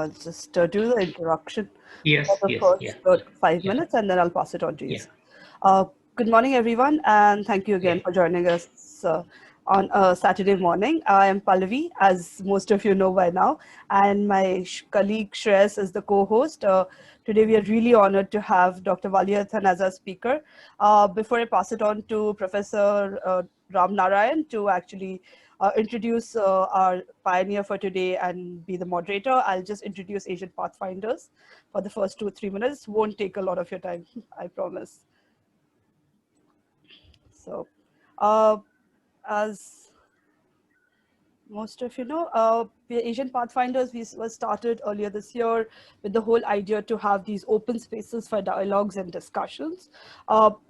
just do the introduction for Yes, the yes, first yeah. 5 minutes, and then I'll pass it on to you. Yeah. Good morning, everyone, and thank you again Yeah. for joining us on a Saturday morning. I am Pallavi, as most of you know by now, and my colleague Shreyas is the co-host. Today, we are really honored to have Dr. Valiathan as our speaker. Before I pass it on to Professor Ram Narayan to actually introduce our pioneer for today and be the moderator, I'll just introduce Asian Pathfinders for the first 2 or 3 minutes. Won't take a lot of your time, I promise. So, as most of you know, we Asian Pathfinders, we was started earlier this year with the whole idea to have these open spaces for dialogues and discussions.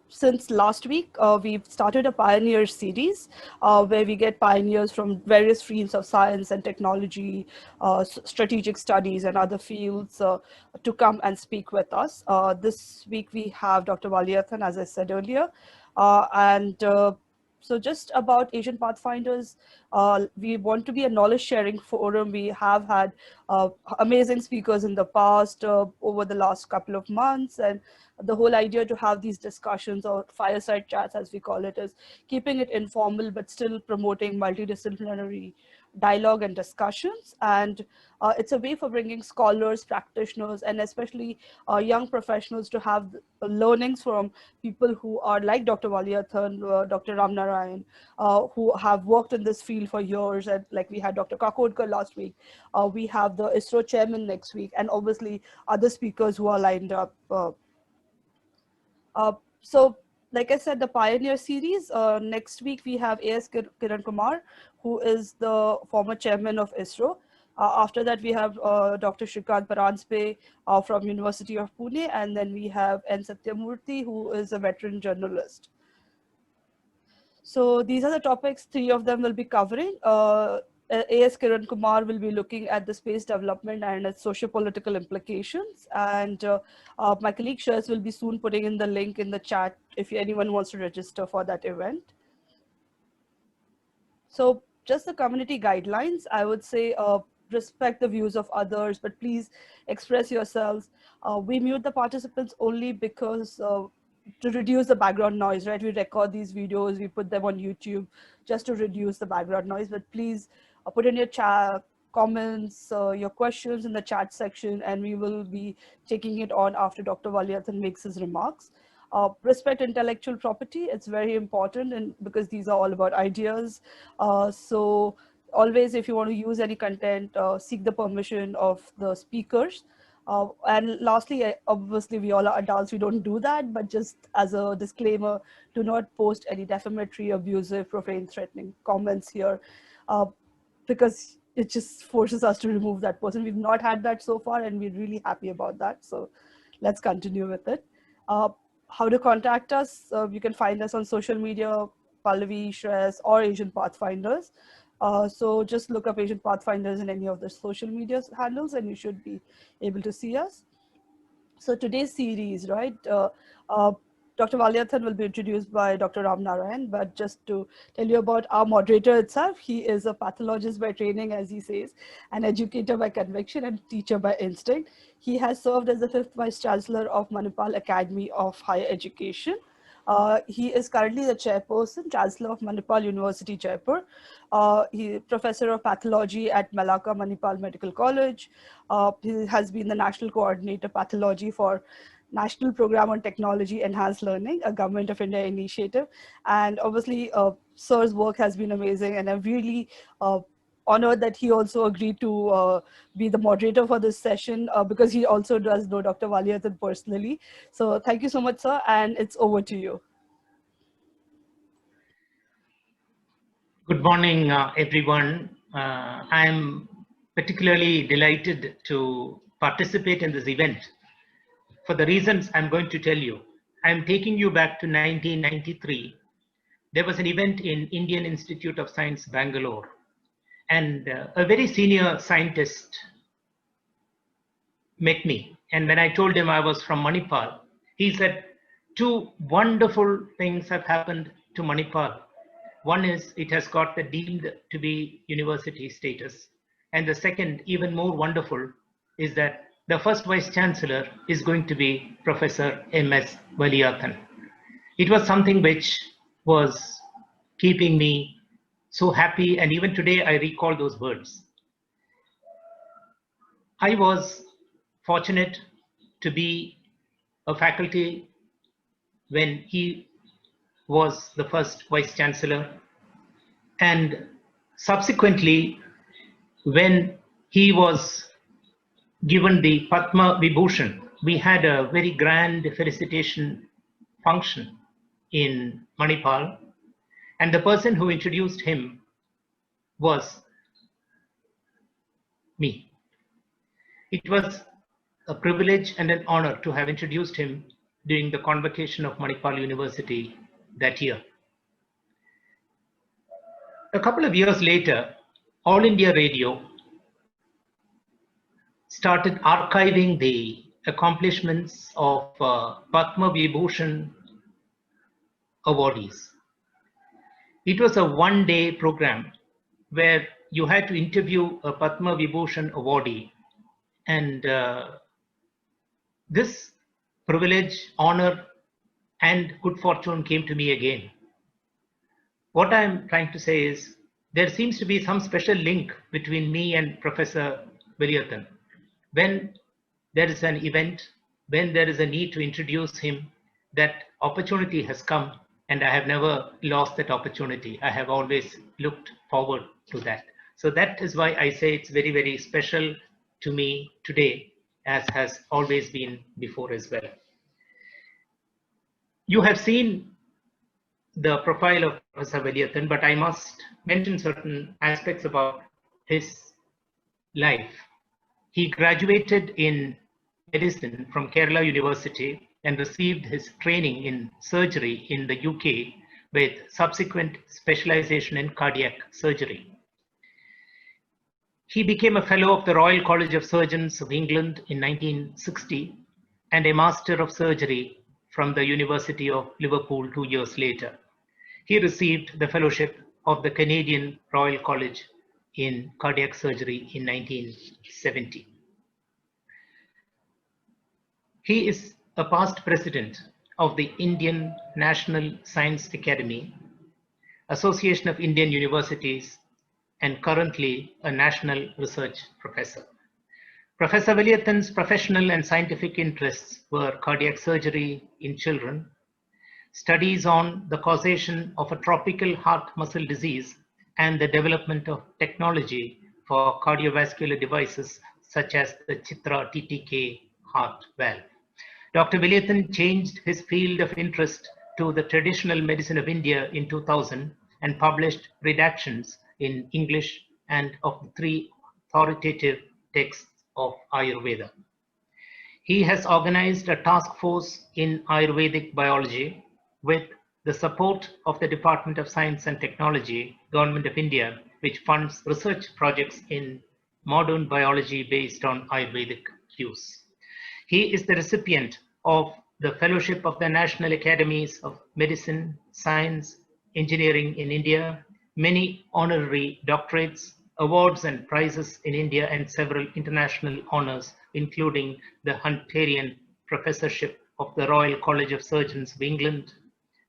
Since last week, we've started a pioneer series where we get pioneers from various fields of science and technology, strategic studies and other fields to come and speak with us. This week we have Dr. Valiathan, as I said earlier, so just about Asian Pathfinders, we want to be a knowledge sharing forum. We have had amazing speakers in the past, over the last couple of months, and the whole idea to have these discussions or fireside chats, as we call it, is keeping it informal but still promoting multidisciplinary dialogue and discussions. And it's a way for bringing scholars, practitioners, and especially young professionals to have learnings from people who are like Dr. Valiathan, Dr. Ram Narayan, who have worked in this field for years. And like we had Dr. Kakodkar last week, we have the ISRO chairman next week, and obviously other speakers who are lined up. So, like I said, the Pioneer series, next week we have A.S. Kiran Kumar, who is the former chairman of ISRO. After that, we have Dr. Shrikant Paranspe from University of Pune, and then we have N. Satyamurthy, who is a veteran journalist. So these are the topics, 3 of them will be covering. A.S. Kiran Kumar will be looking at the space development and its socio-political implications. And my colleague Shreyas will be soon putting in the link in the chat if anyone wants to register for that event. So just the community guidelines, I would say respect the views of others, but please express yourselves. We mute the participants only because to reduce the background noise, right? We record these videos, we put them on YouTube just to reduce the background noise, but please put in your chat comments, your questions in the chat section, and we will be taking it on after Dr. Valiathan makes his remarks. Respect intellectual property, it's very important, and because these are all about ideas. So always, if you want to use any content, seek the permission of the speakers. And lastly, obviously we all are adults, we don't do that, but just as a disclaimer, do not post any defamatory, abusive, profane, threatening comments here, because it just forces us to remove that person. We've not had that so far, and we're really happy about that. So let's continue with it. How to contact us? You can find us on social media, Pallavi, Shreyas, or Asian Pathfinders. So just look up Asian Pathfinders in any of the social media handles, and you should be able to see us. So today's series, right? Dr. Valiathan will be introduced by Dr. Ram Narayan, but just to tell you about our moderator itself, he is a pathologist by training, as he says, an educator by conviction, and teacher by instinct. He has served as the 5th Vice Chancellor of Manipal Academy of Higher Education. He is currently the chairperson, Chancellor of Manipal University, Jaipur. He is professor of pathology at Malacca Manipal Medical College. He has been the national coordinator pathology for National Program on Technology Enhanced Learning, a Government of India initiative. And obviously, Sir's work has been amazing, and I'm really honored that he also agreed to be the moderator for this session, because he also does know Dr. Valiathan personally. So thank you so much, sir, and it's over to you. Good morning, everyone. I'm particularly delighted to participate in this event for the reasons I'm going to tell you. I'm taking you back to 1993. There was an event in Indian Institute of Science, Bangalore, and a very senior scientist met me. And when I told him I was from Manipal, he said, 2 wonderful things have happened to Manipal. One is it has got the deemed to be university status. And the second, even more wonderful, is that the first Vice Chancellor is going to be Professor M.V.S Valiathan. It was something which was keeping me so happy, and even today I recall those words. I was fortunate to be a faculty when he was the first Vice Chancellor, and subsequently when he was given the Padma Vibhushan, we had a very grand felicitation function in Manipal, and the person who introduced him was me. It was a privilege and an honor to have introduced him during the convocation of Manipal University that year. A couple of years later, All India Radio started archiving the accomplishments of Padma Vibhushan awardees. It was a one-day program where you had to interview a Padma Vibhushan awardee, and this privilege, honor, and good fortune came to me again. What I'm trying to say is there seems to be some special link between me and Professor Valiathan. When there is an event, when there is a need to introduce him, that opportunity has come, and I have never lost that opportunity. I have always looked forward to that. So that is why I say it's very, very special to me today, as has always been before as well. You have seen the profile of Professor Valiathan, but I must mention certain aspects about his life. He graduated in medicine from Kerala University and received his training in surgery in the UK with subsequent specialization in cardiac surgery. He became a fellow of the Royal College of Surgeons of England in 1960 and a Master of Surgery from the University of Liverpool 2 years later. He received the fellowship of the Canadian Royal College in Cardiac Surgery in 1970. He is a past president of the Indian National Science Academy, Association of Indian Universities, and currently a national research professor. Professor Valiathan's professional and scientific interests were cardiac surgery in children, studies on the causation of a tropical heart muscle disease, and the development of technology for cardiovascular devices such as the Chitra TTK heart valve. Dr. Valiathan changed his field of interest to the traditional medicine of India in 2000 and published redactions in English and of the 3 authoritative texts of Ayurveda. He has organized a task force in Ayurvedic biology with the support of the Department of Science and Technology, Government of India, which funds research projects in modern biology based on Ayurvedic cues. He is the recipient of the Fellowship of the National Academies of Medicine, Science, Engineering in India, many honorary doctorates, awards and prizes in India, and several international honors, including the Hunterian Professorship of the Royal College of Surgeons of England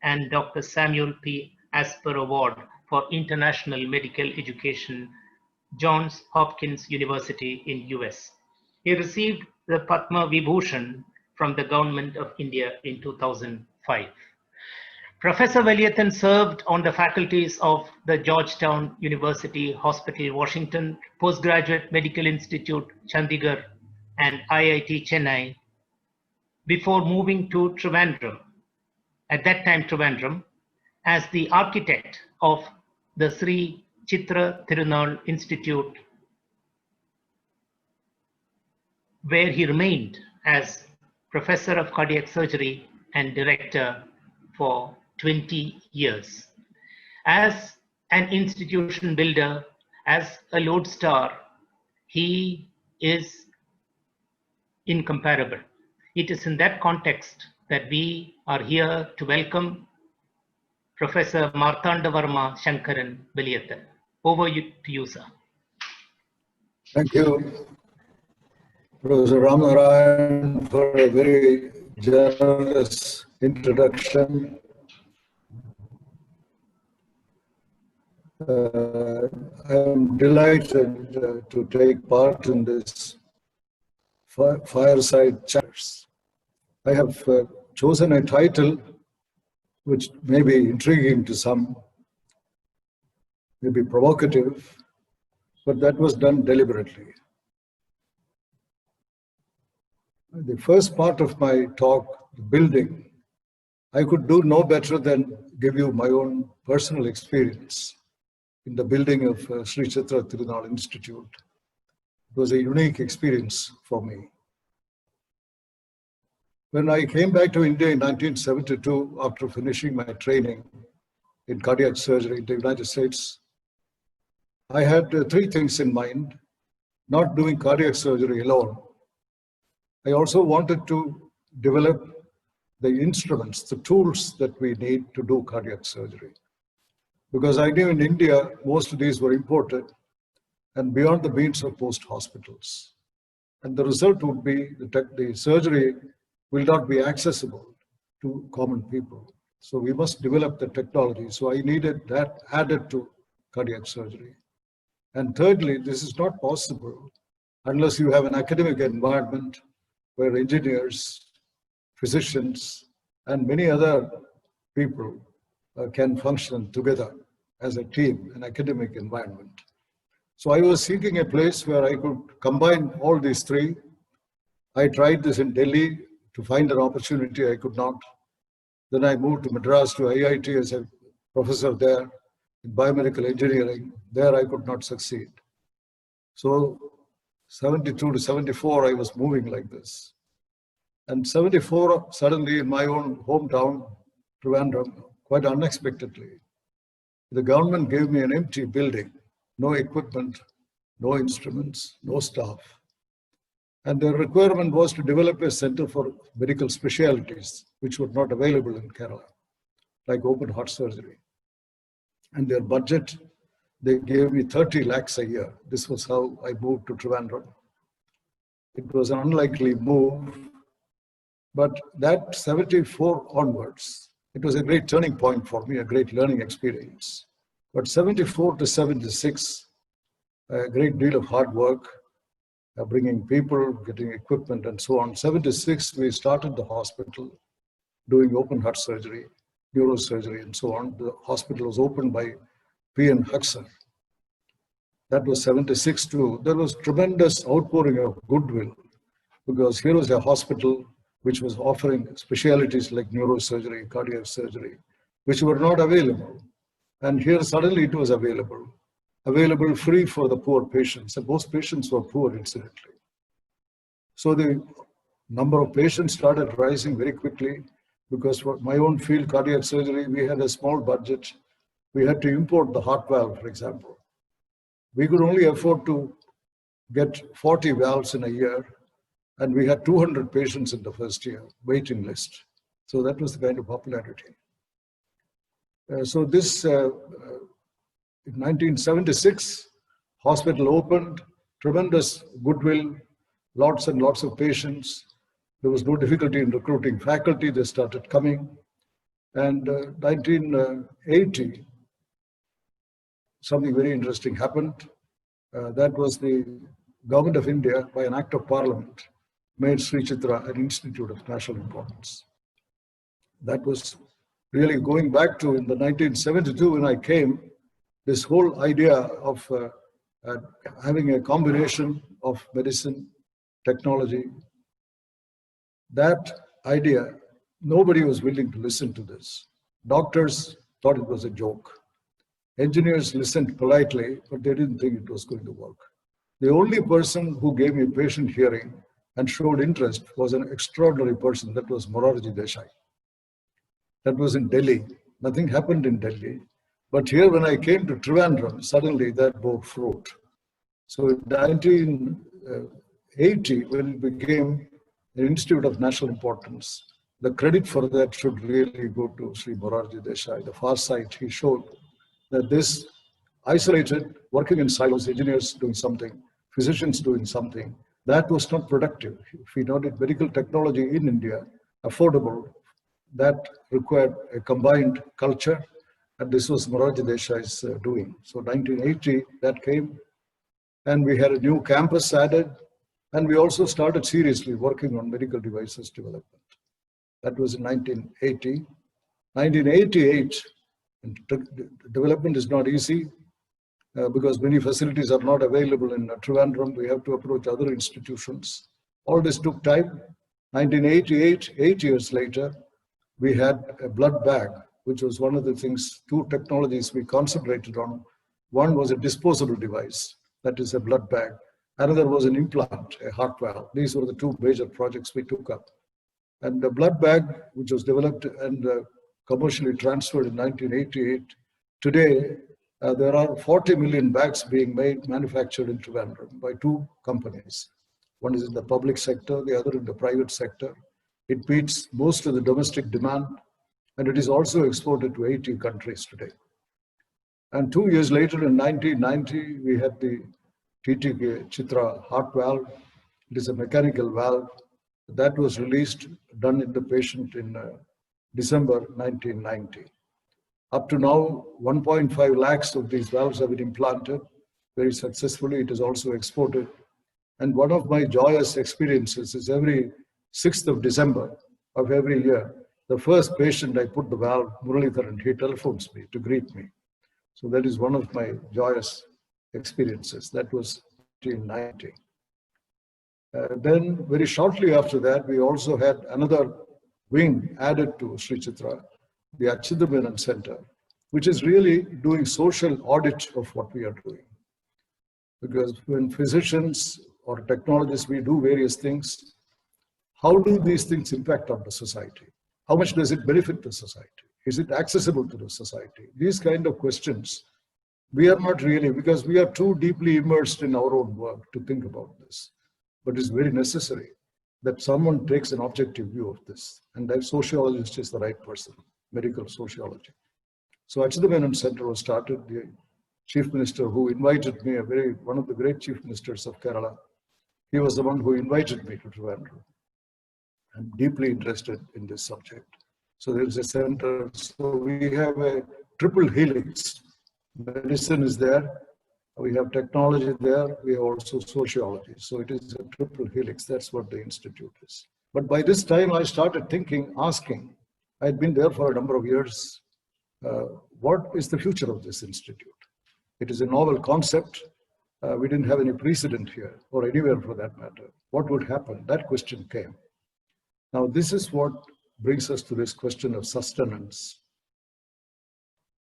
and Dr. Samuel P. Asper Award for International Medical Education, Johns Hopkins University in US. He received the Padma Vibhushan from the Government of India in 2005. Professor Valiathan served on the faculties of the Georgetown University Hospital, Washington, Postgraduate Medical Institute, Chandigarh, and IIT Chennai before moving to Trivandrum, at that time Trivandrum, as the architect of the Sree Chitra Tirunal Institute, where he remained as Professor of Cardiac Surgery and Director for 20 years. As an institution builder, as a lodestar, he is incomparable. It is in that context that we are here to welcome Professor Marthandavarma Shankaran Valiathan. Over to you, sir. Thank you. Professor Ramnarayan for a very generous introduction. I am delighted to take part in this Fireside Chapters. I have chosen a title which may be intriguing to some, may be provocative, but that was done deliberately. The first part of my talk, the building, I could do no better than give you my own personal experience in the building of Sree Chitra Tirunal Institute. It was a unique experience for me. When I came back to India in 1972, after finishing my training in cardiac surgery in the United States, I had three things in mind: not doing cardiac surgery alone. I also wanted to develop the instruments, the tools that we need to do cardiac surgery. Because I knew in India, most of these were imported and beyond the means of most hospitals. And the result would be the surgery will not be accessible to common people. So we must develop the technology. So I needed that added to cardiac surgery. And thirdly, this is not possible unless you have an academic environment where engineers, physicians, and many other people can function together as a team, an academic environment. So I was seeking a place where I could combine all these three. I tried this in Delhi to find an opportunity. I could not. Then I moved to Madras to IIT as a professor there in biomedical engineering. There I could not succeed. So 72 to 74, I was moving like this. And 74, suddenly in my own hometown, Trivandrum, quite unexpectedly, the government gave me an empty building, no equipment, no instruments, no staff. And the requirement was to develop a center for medical specialties, which were not available in Kerala, like open heart surgery. And their budget, they gave me 30 lakhs a year. This was how I moved to Trivandrum. It was an unlikely move, but that 74 onwards, it was a great turning point for me, a great learning experience. But 74 to 76, a great deal of hard work, bringing people, getting equipment and so on. 76, we started the hospital doing open heart surgery, neurosurgery and so on. The hospital was opened by P.N. Huxer. That was 76 too. There was tremendous outpouring of goodwill because here was a hospital which was offering specialties like neurosurgery, cardiac surgery, which were not available. And here suddenly it was available free for the poor patients. And most patients were poor, incidentally. So the number of patients started rising very quickly because for my own field, cardiac surgery, we had a small budget. We had to import the heart valve, for example. We could only afford to get 40 valves in a year. And we had 200 patients in the first year, waiting list. So that was the kind of popularity. So this, in 1976, hospital opened, tremendous goodwill, lots and lots of patients. There was no difficulty in recruiting faculty, they started coming. And 1980, something very interesting happened. That was the government of India, by an act of parliament, made Sree Chitra an institute of national importance. That was really going back to in the 1972 when I came, this whole idea of having a combination of medicine, technology, that idea, nobody was willing to listen to this. Doctors thought it was a joke. Engineers listened politely, but they didn't think it was going to work. The only person who gave me patient hearing and showed interest was an extraordinary person. That was Morarji Desai. That was in Delhi. Nothing happened in Delhi. But here when I came to Trivandrum, suddenly that bore fruit. So in 1980, when it became an institute of national importance, the credit for that should really go to Sri Morarji Desai. The far side, he showed that this isolated, working in silos, engineers doing something, physicians doing something, That was not productive. If we wanted medical technology in India, affordable, that required a combined culture, and this was Morarji Desai's doing. So 1980, that came, and we had a new campus added, and we also started seriously working on medical devices development. That was in 1980. 1988, and development is not easy because many facilities are not available in Trivandrum. We have to approach other institutions. All this took time. 1988, 8 years later, we had a blood bag, which was one of the things, two technologies we concentrated on. One was a disposable device, that is a blood bag. Another was an implant, a heart valve. These were the two major projects we took up. And the blood bag, which was developed and commercially transferred in 1988, today there are 40 million bags being manufactured in Trivandrum by two companies. One is in the public sector, the other in the private sector. It meets most of the domestic demand, and it is also exported to 80 countries today. And 2 years later, in 1990, we had the TTK Chitra heart valve. It is a mechanical valve. That was released, done in the patient in December 1990. Up to now, 1.5 lakhs of these valves have been implanted very successfully. It is also exported. And one of my joyous experiences is every 6th of December of every year, the first patient I put the valve, Muralidharan, he telephones me to greet me. So that is one of my joyous experiences. That was 1990. Then very shortly after that, we also had another wing added to Sri Chitra, the Achidamenan Center, which is really doing social audit of what we are doing. Because when physicians or technologists, we do various things, how do these things impact on the society? How much does it benefit the society? Is it accessible to the society? These kind of questions, we are not really, because we are too deeply immersed in our own work to think about this. But it's very necessary that someone takes an objective view of this. And that sociologist is the right person, medical sociology. So Achidamenan Center was started. The chief minister who invited me, one of the great chief ministers of Kerala, he was the one who invited me to Trivandrum. I'm deeply interested in this subject. So there is a center. So we have a triple helix. Medicine is there. We have technology there. We have also sociology. So it is a triple helix. That's what the institute is. But by this time, I started thinking, asking. I had been there for a number of years. What is the future of this institute? It is a novel concept. We didn't have any precedent here or anywhere for that matter. What would happen? That question came. Now, this is what brings us to this question of sustenance,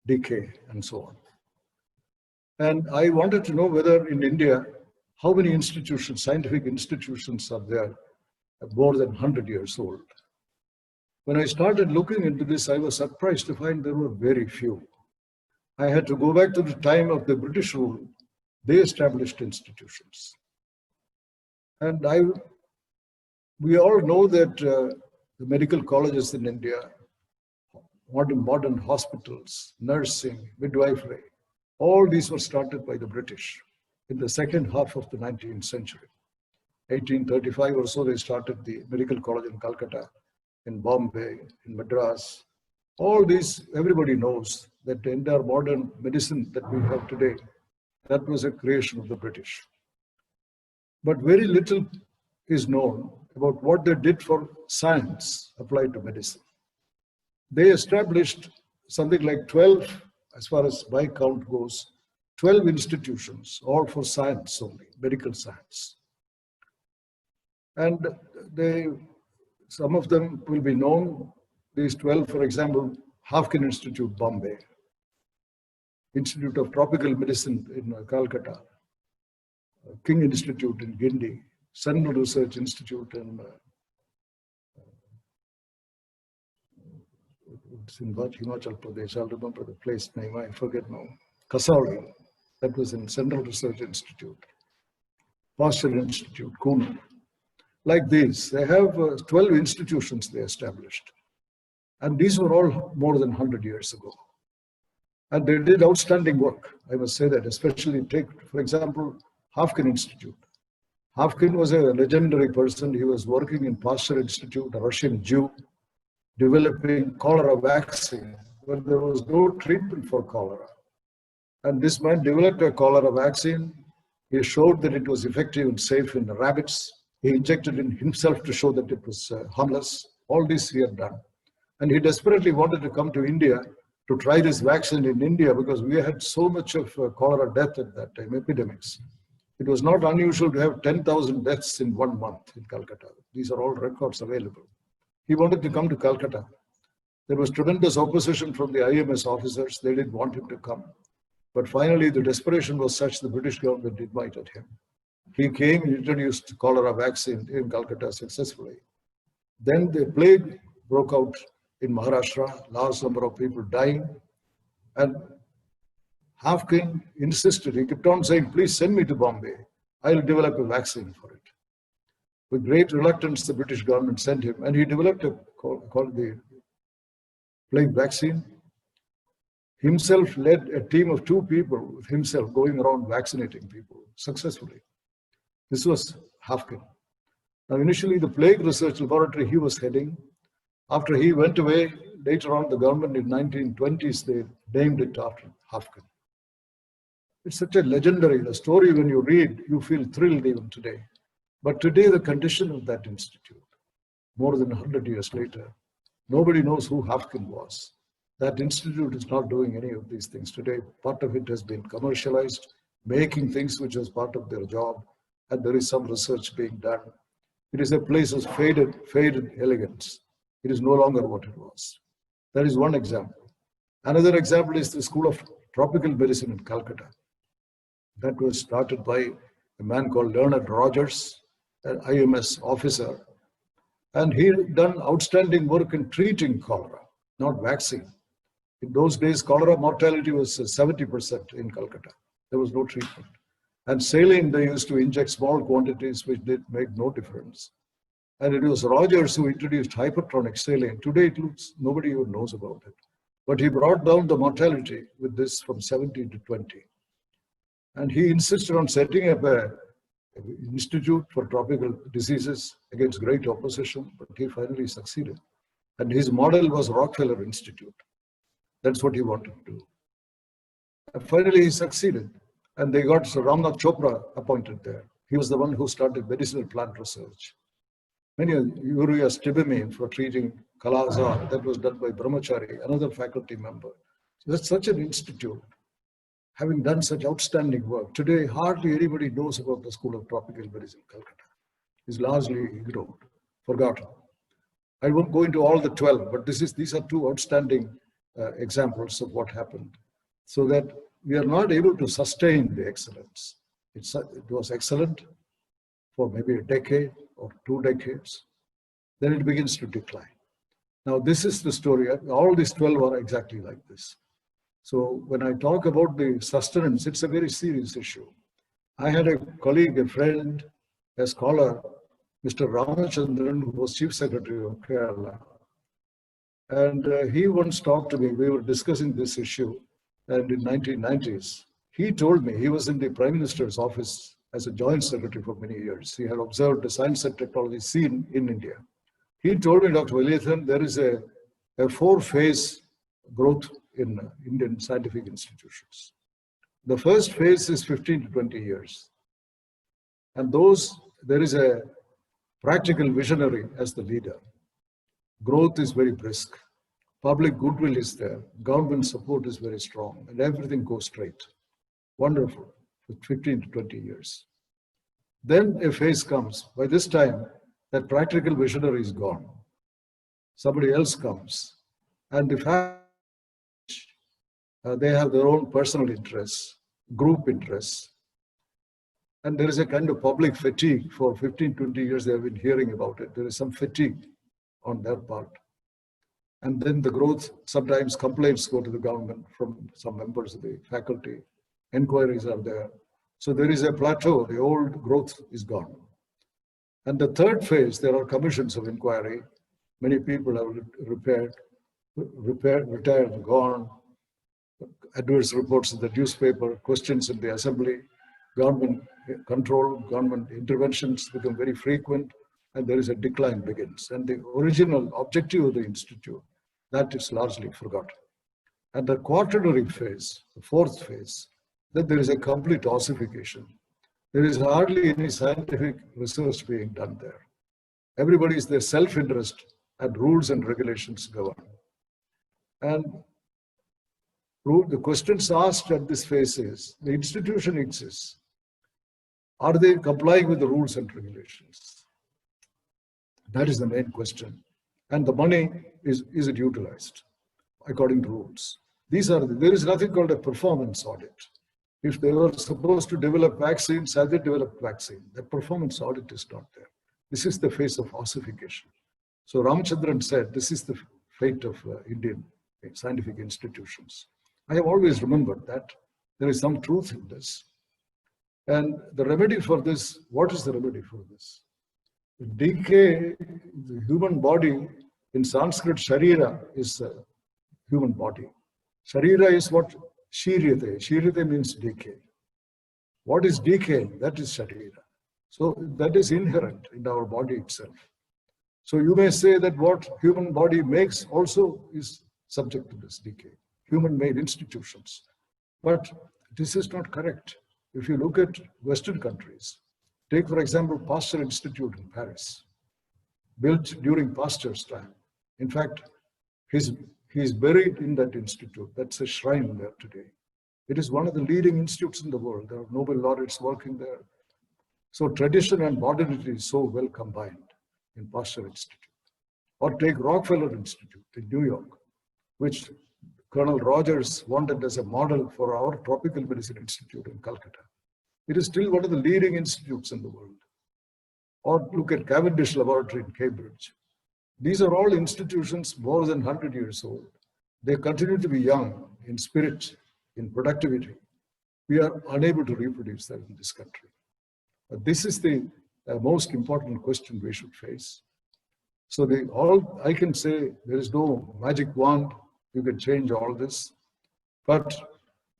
decay, and so on. And I wanted to know whether in India, how many institutions, scientific institutions are there more than 100 years old? When I started looking into this, I was surprised to find there were very few. I had to go back to the time of the British rule. They established institutions. And we all know that the medical colleges in India, modern hospitals, nursing, midwifery, all these were started by the British in the second half of the 19th century. 1835 or so, they started the medical college in Calcutta, in Bombay, in Madras. All these, everybody knows that the entire modern medicine that we have today, that was a creation of the British. But very little is known about what they did for science applied to medicine. They established something like 12, as far as my count goes, 12 institutions, all for science only, medical science. And some of them will be known. These 12, for example, Hofkin Institute, Bombay, Institute of Tropical Medicine in Calcutta, King Institute in Guindy, Central Research Institute in Himachal Pradesh. I'll remember the place name, I forget now. Kasauli, that was in Central Research Institute. Posture Institute, Kuno. Like these, they have 12 institutions they established. And these were all more than 100 years ago. And they did outstanding work, I must say that, especially take, for example, Hofkin Institute. Hofkin was a legendary person. He was working in Pasteur Institute, a Russian Jew, developing cholera vaccine, but there was no treatment for cholera. And this man developed a cholera vaccine. He showed that it was effective and safe in rabbits. He injected it himself to show that it was harmless. All this he had done. And he desperately wanted to come to India to try this vaccine in India because we had so much of cholera death at that time, epidemics. It was not unusual to have 10,000 deaths in 1 month in Calcutta. These are all records available. He wanted to come to Calcutta. There was tremendous opposition from the IMS officers. They didn't want him to come. But finally, the desperation was such the British government invited him. He came and introduced cholera vaccine in Calcutta successfully. Then the plague broke out in Maharashtra, large number of people dying. And Hofkin insisted, he kept on saying, please send me to Bombay. I'll develop a vaccine for it. With great reluctance, the British government sent him, and he developed a called the plague vaccine. Himself led a team of 2 people with himself going around vaccinating people successfully. This was Hofkin. Now, initially, the plague research laboratory he was heading. After he went away, later on, the government in 1920s, they named it after Hofkin. It's such a legendary story. When you read, you feel thrilled even today. But today, the condition of that institute, more than 100 years later, nobody knows who Hofkin was. That institute is not doing any of these things today. Part of it has been commercialized, making things which was part of their job, and there is some research being done. It is a place of faded elegance. It is no longer what it was. That is one example. Another example is the School of Tropical Medicine in Calcutta. That was started by a man called Leonard Rogers, an IMS officer, and he had done outstanding work in treating cholera, not vaccine. In those days, cholera mortality was 70% in Calcutta. There was no treatment. And saline, they used to inject small quantities, which did make no difference. And it was Rogers who introduced hypertonic saline. Today, it looks, nobody even knows about it. But he brought down the mortality with this from 70 to 20. And he insisted on setting up an institute for tropical diseases against great opposition, but he finally succeeded. And his model was Rockefeller Institute. That's what he wanted to do. And finally, he succeeded. And they got Sir Ramnath Chopra appointed there. He was the one who started medicinal plant research. Many urea stibimine for treating Kala-Azar, that was done by Brahmachari, another faculty member. So that's such an institute, having done such outstanding work. Today, hardly anybody knows about the School of Tropical Medicine, Calcutta. It's largely ignored, forgotten. I won't go into all the 12, but these are 2 outstanding examples of what happened. So that we are not able to sustain the excellence. It was excellent for maybe a decade or 2 decades. Then it begins to decline. Now, this is the story. All these 12 are exactly like this. So when I talk about the sustenance, it's a very serious issue. I had a colleague, a friend, a scholar, Mr. Ramachandran, who was Chief Secretary of Kerala. And he once talked to me. We were discussing this issue, and in 1990s, he told me he was in the Prime Minister's office as a Joint Secretary for many years. He had observed the science and technology scene in India. He told me, Dr. Valiathan, there is a 4-phase growth in Indian scientific institutions. The first phase is 15 to 20 years. And there is a practical visionary as the leader. Growth is very brisk. Public goodwill is there. Government support is very strong, and everything goes straight. Wonderful, for 15 to 20 years. Then a phase comes. By this time, that practical visionary is gone. Somebody else comes. And the fact they have their own personal interests, group interests. And there is a kind of public fatigue. For 15, 20 years, they have been hearing about it. There is some fatigue on their part. And then the growth, sometimes complaints go to the government from some members of the faculty. Inquiries are there. So there is a plateau. The old growth is gone. And the third phase, there are commissions of inquiry. Many people have retired, gone. Adverse reports in the newspaper, questions in the assembly. government control, government interventions become very frequent, and there is a decline begins. And the original objective of the institute, that is largely forgotten. And the quaternary phase, the fourth phase, that there is a complete ossification. There is hardly any scientific research being done there. Everybody is their self-interest, and rules and regulations govern. And the questions asked at this phase is, the institution exists. Are they complying with the rules and regulations? That is the main question. And the money, is it utilized according to rules? There is nothing called a performance audit. If they were supposed to develop vaccines, have they developed vaccine? The performance audit is not there. This is the phase of ossification. So Ramachandran said, this is the fate of Indian scientific institutions. I have always remembered that there is some truth in this. And the remedy for this, what is the remedy for this? The decay, the human body, in Sanskrit, Sharira is a human body. Sharira is what? Shirite. Shirite means decay. What is decaying? That is Sharira. So that is inherent in our body itself. So you may say that what human body makes also is subject to this decay. Human-made institutions. But this is not correct. If you look at Western countries, take for example Pasteur Institute in Paris, built during Pasteur's time. In fact, he's buried in that institute. That's a shrine there today. It is one of the leading institutes in the world. There are Nobel laureates working there. So tradition and modernity is so well combined in Pasteur Institute. Or take Rockefeller Institute in New York, which Colonel Rogers wanted as a model for our Tropical Medicine Institute in Calcutta. It is still one of the leading institutes in the world. Or look at Cavendish Laboratory in Cambridge. These are all institutions more than 100 years old. They continue to be young in spirit, in productivity. We are unable to reproduce that in this country. But this is the most important question we should face. So I can say there is no magic wand, you can change all this, but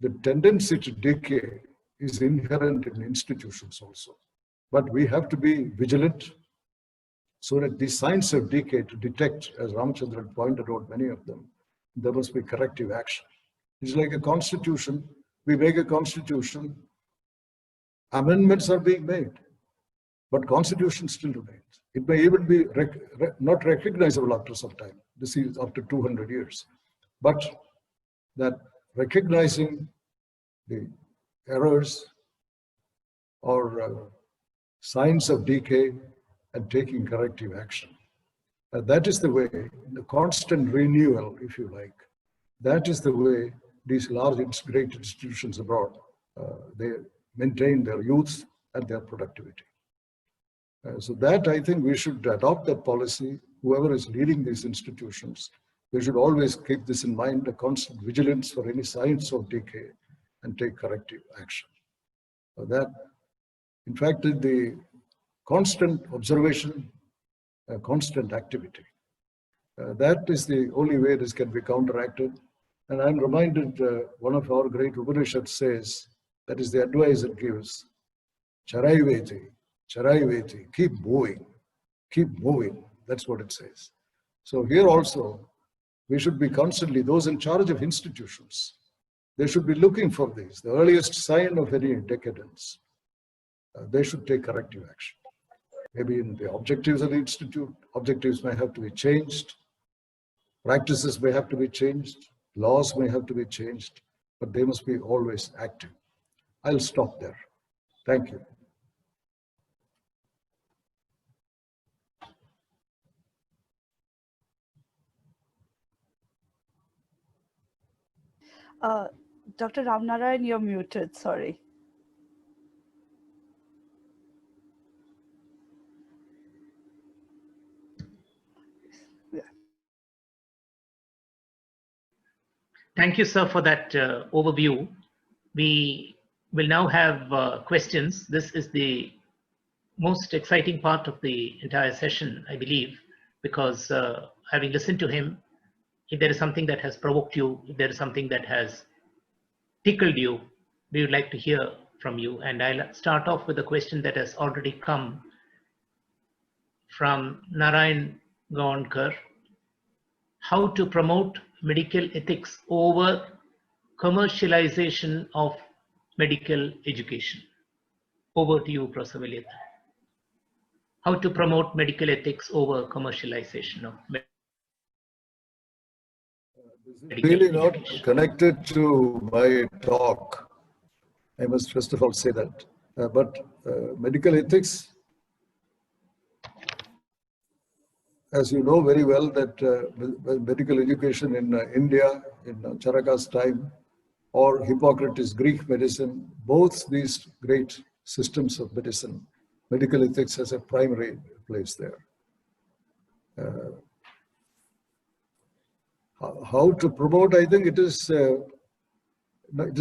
the tendency to decay is inherent in institutions also. But we have to be vigilant so that the signs of decay to detect, as Ramachandran pointed out, many of them, there must be corrective action. It's like a constitution. We make a constitution, amendments are being made, but constitution still remains. It may even be not recognizable after some time. This is after 200 years. But that recognizing the errors or signs of decay and taking corrective action. That is the way, the constant renewal, if you like, that is the way these large, great institutions abroad, they maintain their youth and their productivity. So that I think we should adopt that policy. Whoever is leading these institutions, they should always keep this in mind, a constant vigilance for any signs of decay and take corrective action. That, in fact, the constant observation, constant activity. That is the only way this can be counteracted. And I'm reminded, one of our great Upanishads says, that is the advice it gives, Charaiveti, Charaiveti, keep moving, that's what it says. So here also, we should be constantly, those in charge of institutions, they should be looking for these, the earliest sign of any decadence. They should take corrective action. Maybe in the objectives of the institute, objectives may have to be changed, practices may have to be changed, laws may have to be changed, but they must be always active. I'll stop there. Thank you. Dr. Ramnarayan, you're muted, sorry. Thank you, sir, for that overview. We will now have questions. This is the most exciting part of the entire session, I believe, because having listened to him, if there is something that has provoked you, if there is something that has tickled you, we would like to hear from you. And I'll start off with a question that has already come from Narayan Gaonkar. How to promote medical ethics over commercialization of medical education? Over to you, Professor Valiathan. How to promote medical ethics over commercialization of medical Really not education? connected to my talk. I must first of all say that. But medical ethics, as you know very well, that medical education in India, in Charaka's time, or Hippocrates' Greek medicine, both these great systems of medicine, medical ethics has a primary place there. How to promote, I think it is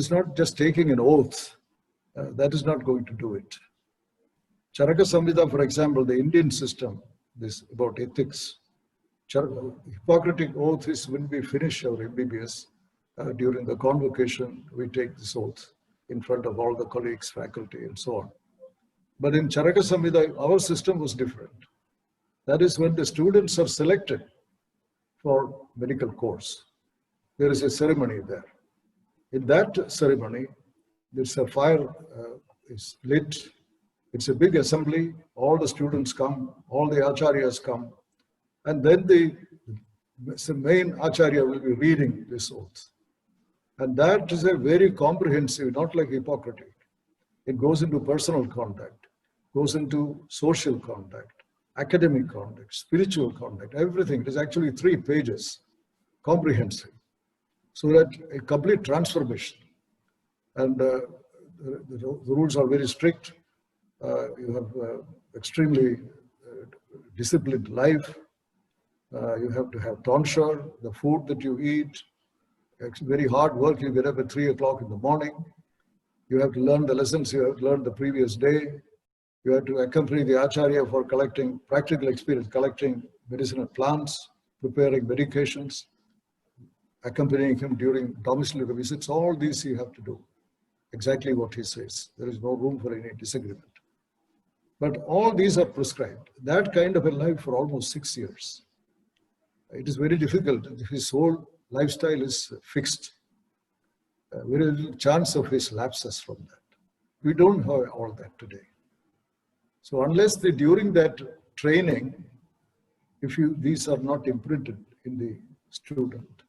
not just taking an oath. That is not going to do it. Charaka Samhita, for example, the Indian system, this about ethics. Hippocratic oath is when we finish our MBBS, during the convocation, we take this oath in front of all the colleagues, faculty, and so on. But in Charaka Samhita, our system was different. That is when the students are selected for medical course. There is a ceremony there. In that ceremony, there's a fire is lit. It's a big assembly. All the students come, all the acharyas come, and then the main acharya will be reading this oath. And that is a very comprehensive, not like Hippocratic. It goes into personal conduct, goes into social conduct, academic conduct, spiritual conduct, everything. It is actually 3 pages, comprehensive. So that a complete transformation. And the rules are very strict. You have extremely disciplined life. You have to have tonsure, the food that you eat. It's very hard work. You get up at 3 o'clock in the morning. You have to learn the lessons you have learned the previous day. You have to accompany the acharya for collecting practical experience, collecting medicinal plants, preparing medications, accompanying him during domiciliary visits. All these you have to do exactly what he says. There is no room for any disagreement. But all these are prescribed. That kind of a life for almost 6 years. It is very difficult. His whole lifestyle is fixed. Very little chance of his lapses from that. We don't have all that today. So unless during that training, these are not imprinted in the student,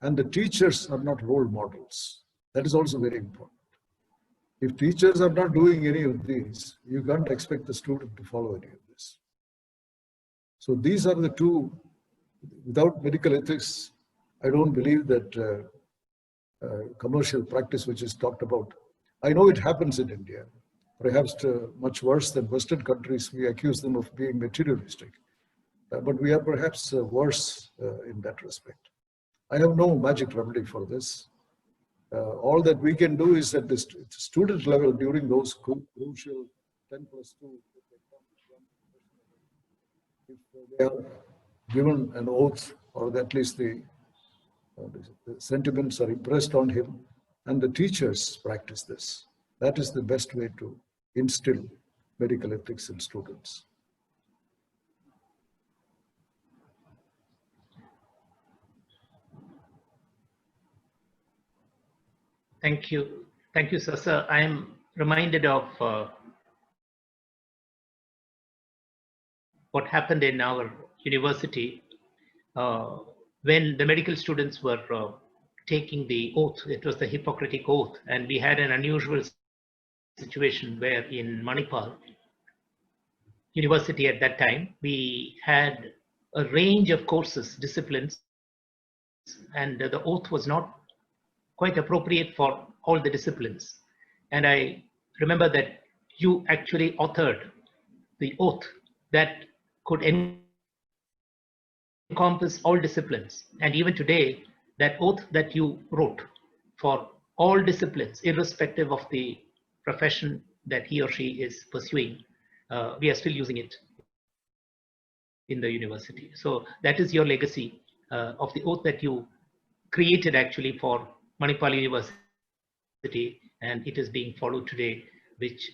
and the teachers are not role models, that is also very important. If teachers are not doing any of these, you can't expect the student to follow any of this. So these are the two. Without medical ethics, I don't believe that commercial practice, which is talked about. I know it happens in India, perhaps much worse than Western countries. We accuse them of being materialistic, but we are perhaps worse in that respect. I have no magic remedy for this. All that we can do is at the student level during those crucial 10+2, if they are given an oath, or at least the sentiments are impressed on him, and the teachers practice this. That is the best way to instill medical ethics in students. Thank you. Thank you, sir. Sir, I am reminded of what happened in our university when the medical students were taking the oath. It was the Hippocratic oath, and we had an unusual situation where in Manipal University at that time, we had a range of courses, disciplines, and the oath was not quite appropriate for all the disciplines. And I remember that you actually authored the oath that could encompass all disciplines. And even today, that oath that you wrote for all disciplines, irrespective of the profession that he or she is pursuing, we are still using it in the university. So that is your legacy of the oath that you created actually for Manipal University. and it is being followed today, which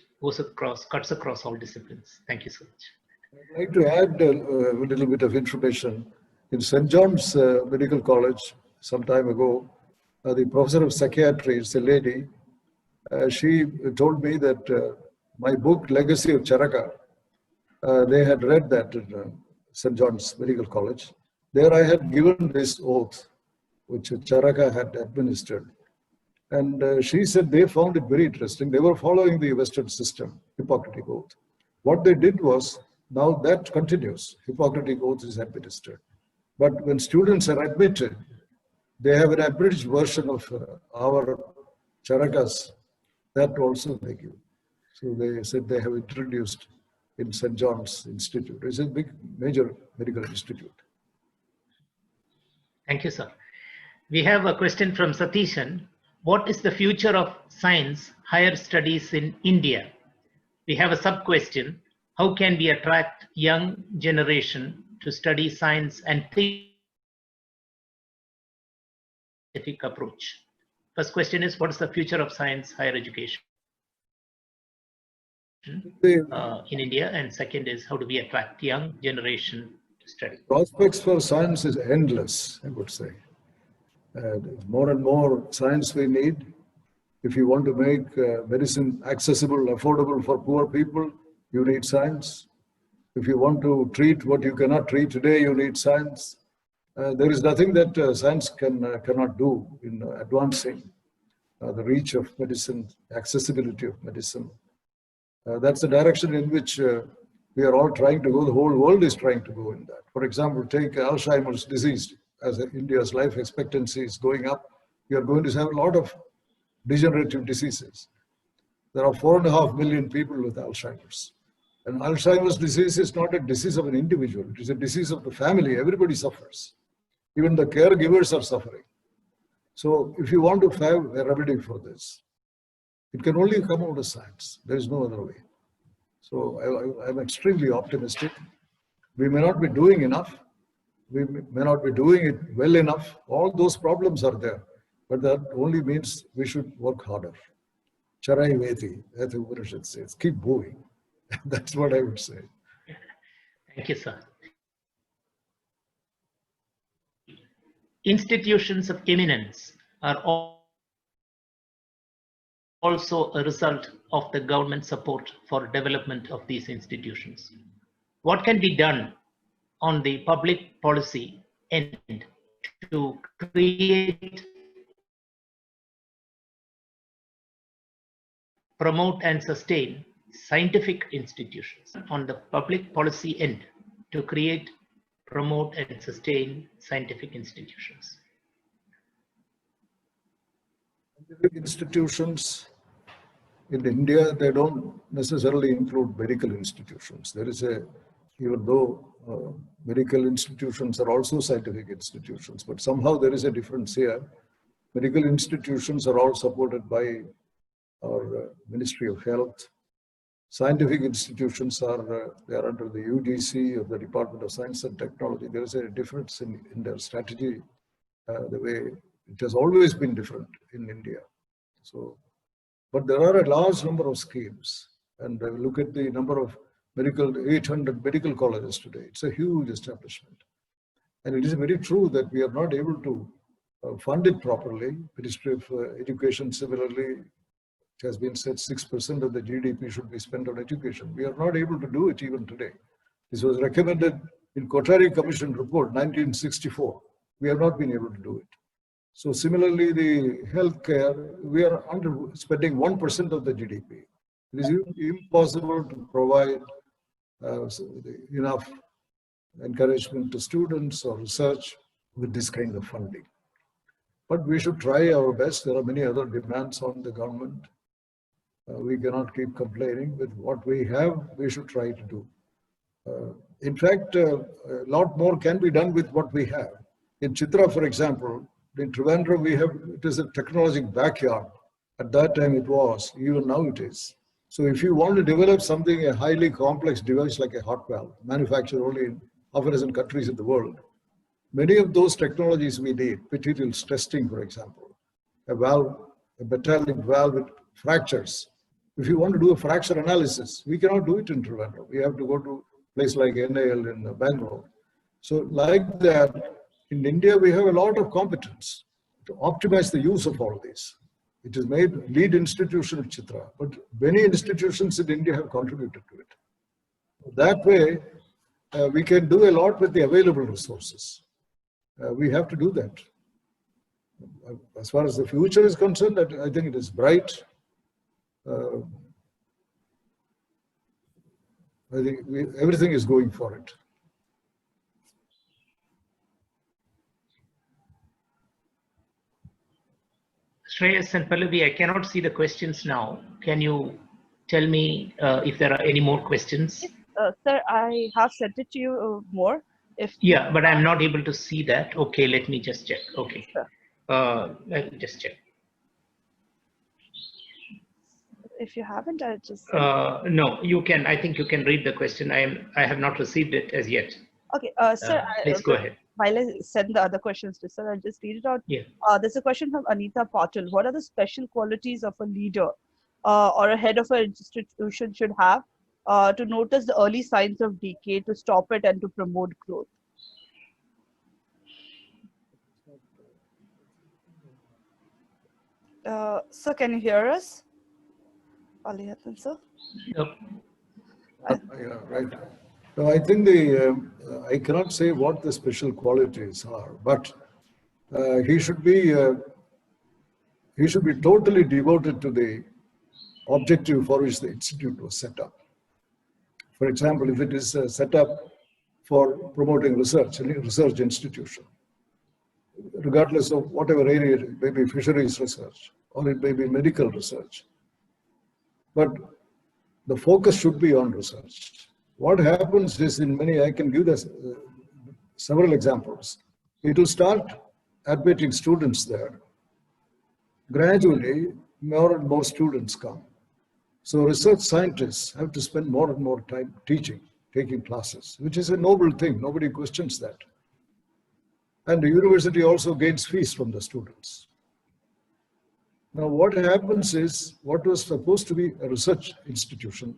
cuts across all disciplines. Thank you so much. I'd like to add a little bit of information. In St. John's Medical College, some time ago, the professor of psychiatry, it's a lady, she told me that my book, Legacy of Charaka, they had read that in St. John's Medical College. There I had given this oath, which Charaka had administered. And she said they found it very interesting. They were following the Western system, Hippocratic Oath. What they did was, now that continues, Hippocratic Oath is administered. But when students are admitted, they have an abridged version of our Charakas, that also they give. So they said they have introduced in St. John's Institute. It's a big, major medical institute. Thank you, sir. We have a question from Satishan. What is the future of science higher studies in India? We have a sub-question. How can we attract young generation to study science and scientific approach? First question is, what is the future of science higher education in India? And second is, how do we attract young generation to study? Prospects for science is endless, I would say. More and more science we need. If you want to make medicine accessible, affordable for poor people, you need science. If you want to treat what you cannot treat today, you need science. There is nothing that science cannot do in advancing the reach of medicine, accessibility of medicine. That's the direction in which we are all trying to go. The whole world is trying to go in that. For example, take Alzheimer's disease. As India's life expectancy is going up, we are going to have a lot of degenerative diseases. There are 4.5 million people with Alzheimer's. And Alzheimer's disease is not a disease of an individual. It is a disease of the family. Everybody suffers. Even the caregivers are suffering. So if you want to have a remedy for this, it can only come out of science. There is no other way. So I'm extremely optimistic. We may not be doing enough. We may not be doing it well enough. All those problems are there. But that only means we should work harder. Charai Veti, as the Upanishad says, keep moving. That's what I would say. Thank you, sir. Institutions of eminence are also a result of the government support for development of these institutions. What can be done on the public policy end to create, promote and sustain scientific institutions? On the public policy end to create, promote and sustain scientific institutions. Scientific institutions in India, they don't necessarily include medical institutions. There is even though medical institutions are also scientific institutions, but somehow there is a difference here. Medical institutions are all supported by our Ministry of Health. Scientific institutions they are under the UGC of the Department of Science and Technology. There is a difference in their strategy, the way it has always been different in India. So, but there are a large number of schemes, and look at the number of 800 medical colleges today. It's a huge establishment. And it is very true that we are not able to fund it properly. Ministry of Education, similarly, it has been said 6% of the GDP should be spent on education. We are not able to do it even today. This was recommended in Kothari Commission report, 1964. We have not been able to do it. So similarly, the healthcare, we are spending 1% of the GDP. It is impossible to provide enough encouragement to students or research with this kind of funding. But we should try our best. There are many other demands on the government. We cannot keep complaining. With what we have, we should try to do. In fact, a lot more can be done with what we have. In Chitra, for example, in Trivandrum, it is a technologic backyard. At that time it was, even now it is. So if you want to develop something, a highly complex device like a heart valve, manufactured only in half a dozen countries in the world, many of those technologies we need, materials testing, for example, a valve a metallic valve with fractures. If you want to do a fracture analysis, we cannot do it in Trivandrum. We have to go to a place like NAL in Bangalore. So like that, in India, we have a lot of competence to optimize the use of all these. It is made lead institution of Chitra, but many institutions in India have contributed to it. That way, we can do a lot with the available resources. We have to do that. As far as the future is concerned, I think it is bright. I think everything is going for it. Shreyas and Pallavi, I cannot see the questions now. Can you tell me if there are any more questions? Sir, I have sent it to you more. Yeah, but I'm not able to see that. Okay, let me just check. Okay, sure. Let me just check. If you haven't, I'll just. No, you can. I think you can read the question. I have not received it as yet. Okay, sir. Please go ahead. While I send the other questions to sir, I'll just read it out. Yeah. There's a question from Anita Patil. What are the special qualities of a leader or a head of an institution should have to notice the early signs of decay, to stop it, and to promote growth? Sir, can you hear us? Valiathan, sir? Yep. Yeah, right. No, I think I cannot say what the special qualities are, but he should be totally devoted to the objective for which the institute was set up. For example, if it is set up for promoting research, any research institution, regardless of whatever area, it may be fisheries research or it may be medical research, but the focus should be on research. What happens is in many, I can give this, several examples. It will start admitting students there. Gradually, more and more students come. So research scientists have to spend more and more time teaching, taking classes, which is a noble thing. Nobody questions that. And the university also gains fees from the students. Now, what happens is, what was supposed to be a research institution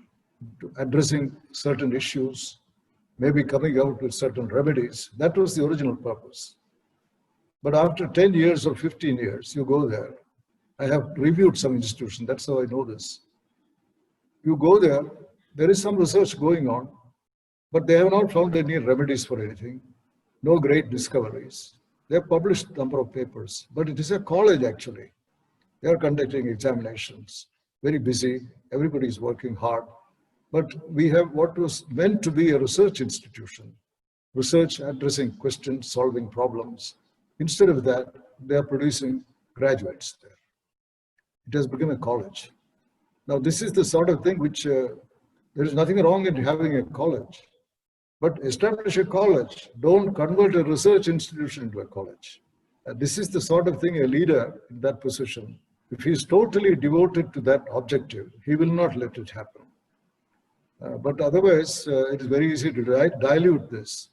addressing certain issues, maybe coming out with certain remedies, that was the original purpose. But after 10 years or 15 years, you go there. I have reviewed some institutions, that's how I know this. You go there, there is some research going on, but they have not found any remedies for anything, no great discoveries. They have published a number of papers, but it is a college actually. They are conducting examinations, very busy, everybody is working hard. But we have what was meant to be a research institution, research addressing questions, solving problems. Instead of that, they are producing graduates there. It has become a college. Now, this is the sort of thing which there is nothing wrong in having a college, but establish a college. Don't convert a research institution into a college. This is the sort of thing a leader in that position, if he is totally devoted to that objective, he will not let it happen. But otherwise, it is very easy to dilute this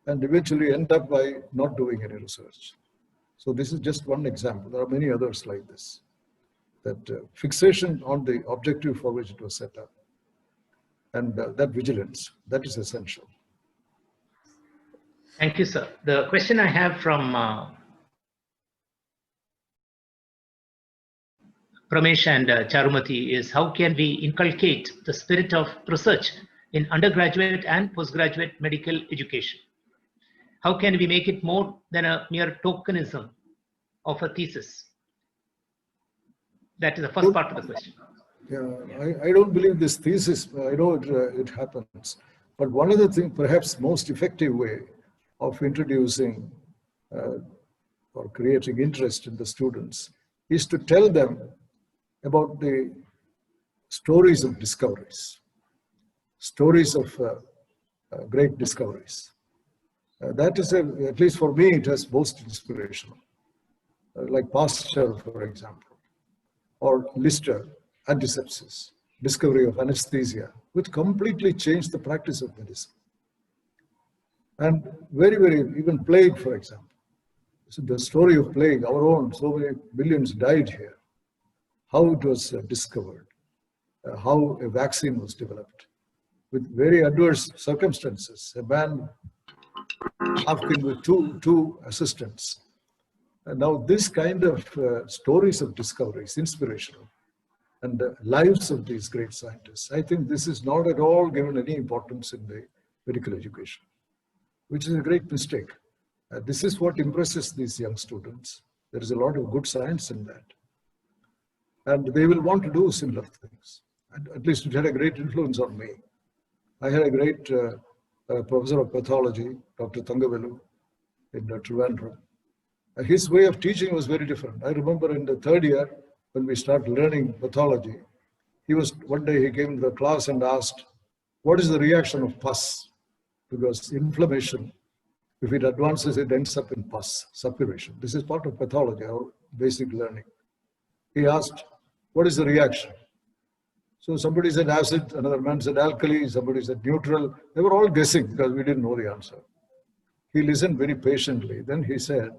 and eventually end up by not doing any research. So this is just one example. There are many others like this. That fixation on the objective for which it was set up and that vigilance, that is essential. Thank you, sir. The question I have from Ramesh and Charumati is, how can we inculcate the spirit of research in undergraduate and postgraduate medical education? How can we make it more than a mere tokenism of a thesis? That is the first part of the question. Yeah, I don't believe this thesis. I know it happens. But one of the things, perhaps most effective way of introducing or creating interest in the students is to tell them about the stories of discoveries, stories of great discoveries. That is, at least for me, it has most inspirational. Like Pasteur, for example, or Lister, antisepsis, discovery of anesthesia, which completely changed the practice of medicine. And very, even plague, for example. So the story of plague, our own, so many millions died here. how it was discovered, how a vaccine was developed with very adverse circumstances. A man, Hofkin, with two assistants. And now this kind of stories of discovery is inspirational. And the lives of these great scientists, I think this is not at all given any importance in the medical education, which is a great mistake. This is what impresses these young students. There is a lot of good science in that. And they will want to do similar things. And at least it had a great influence on me. I had a great professor of pathology, Dr. Thangavelu, in Trivandrum. His way of teaching was very different. I remember in the third year, when we started learning pathology, one day he came to the class and asked, what is the reaction of pus? Because inflammation, if it advances, it ends up in pus, suppuration. This is part of pathology, our basic learning. He asked, what is the reaction? So somebody said acid, another man said alkali, somebody said neutral. They were all guessing because we didn't know the answer. He listened very patiently. Then he said,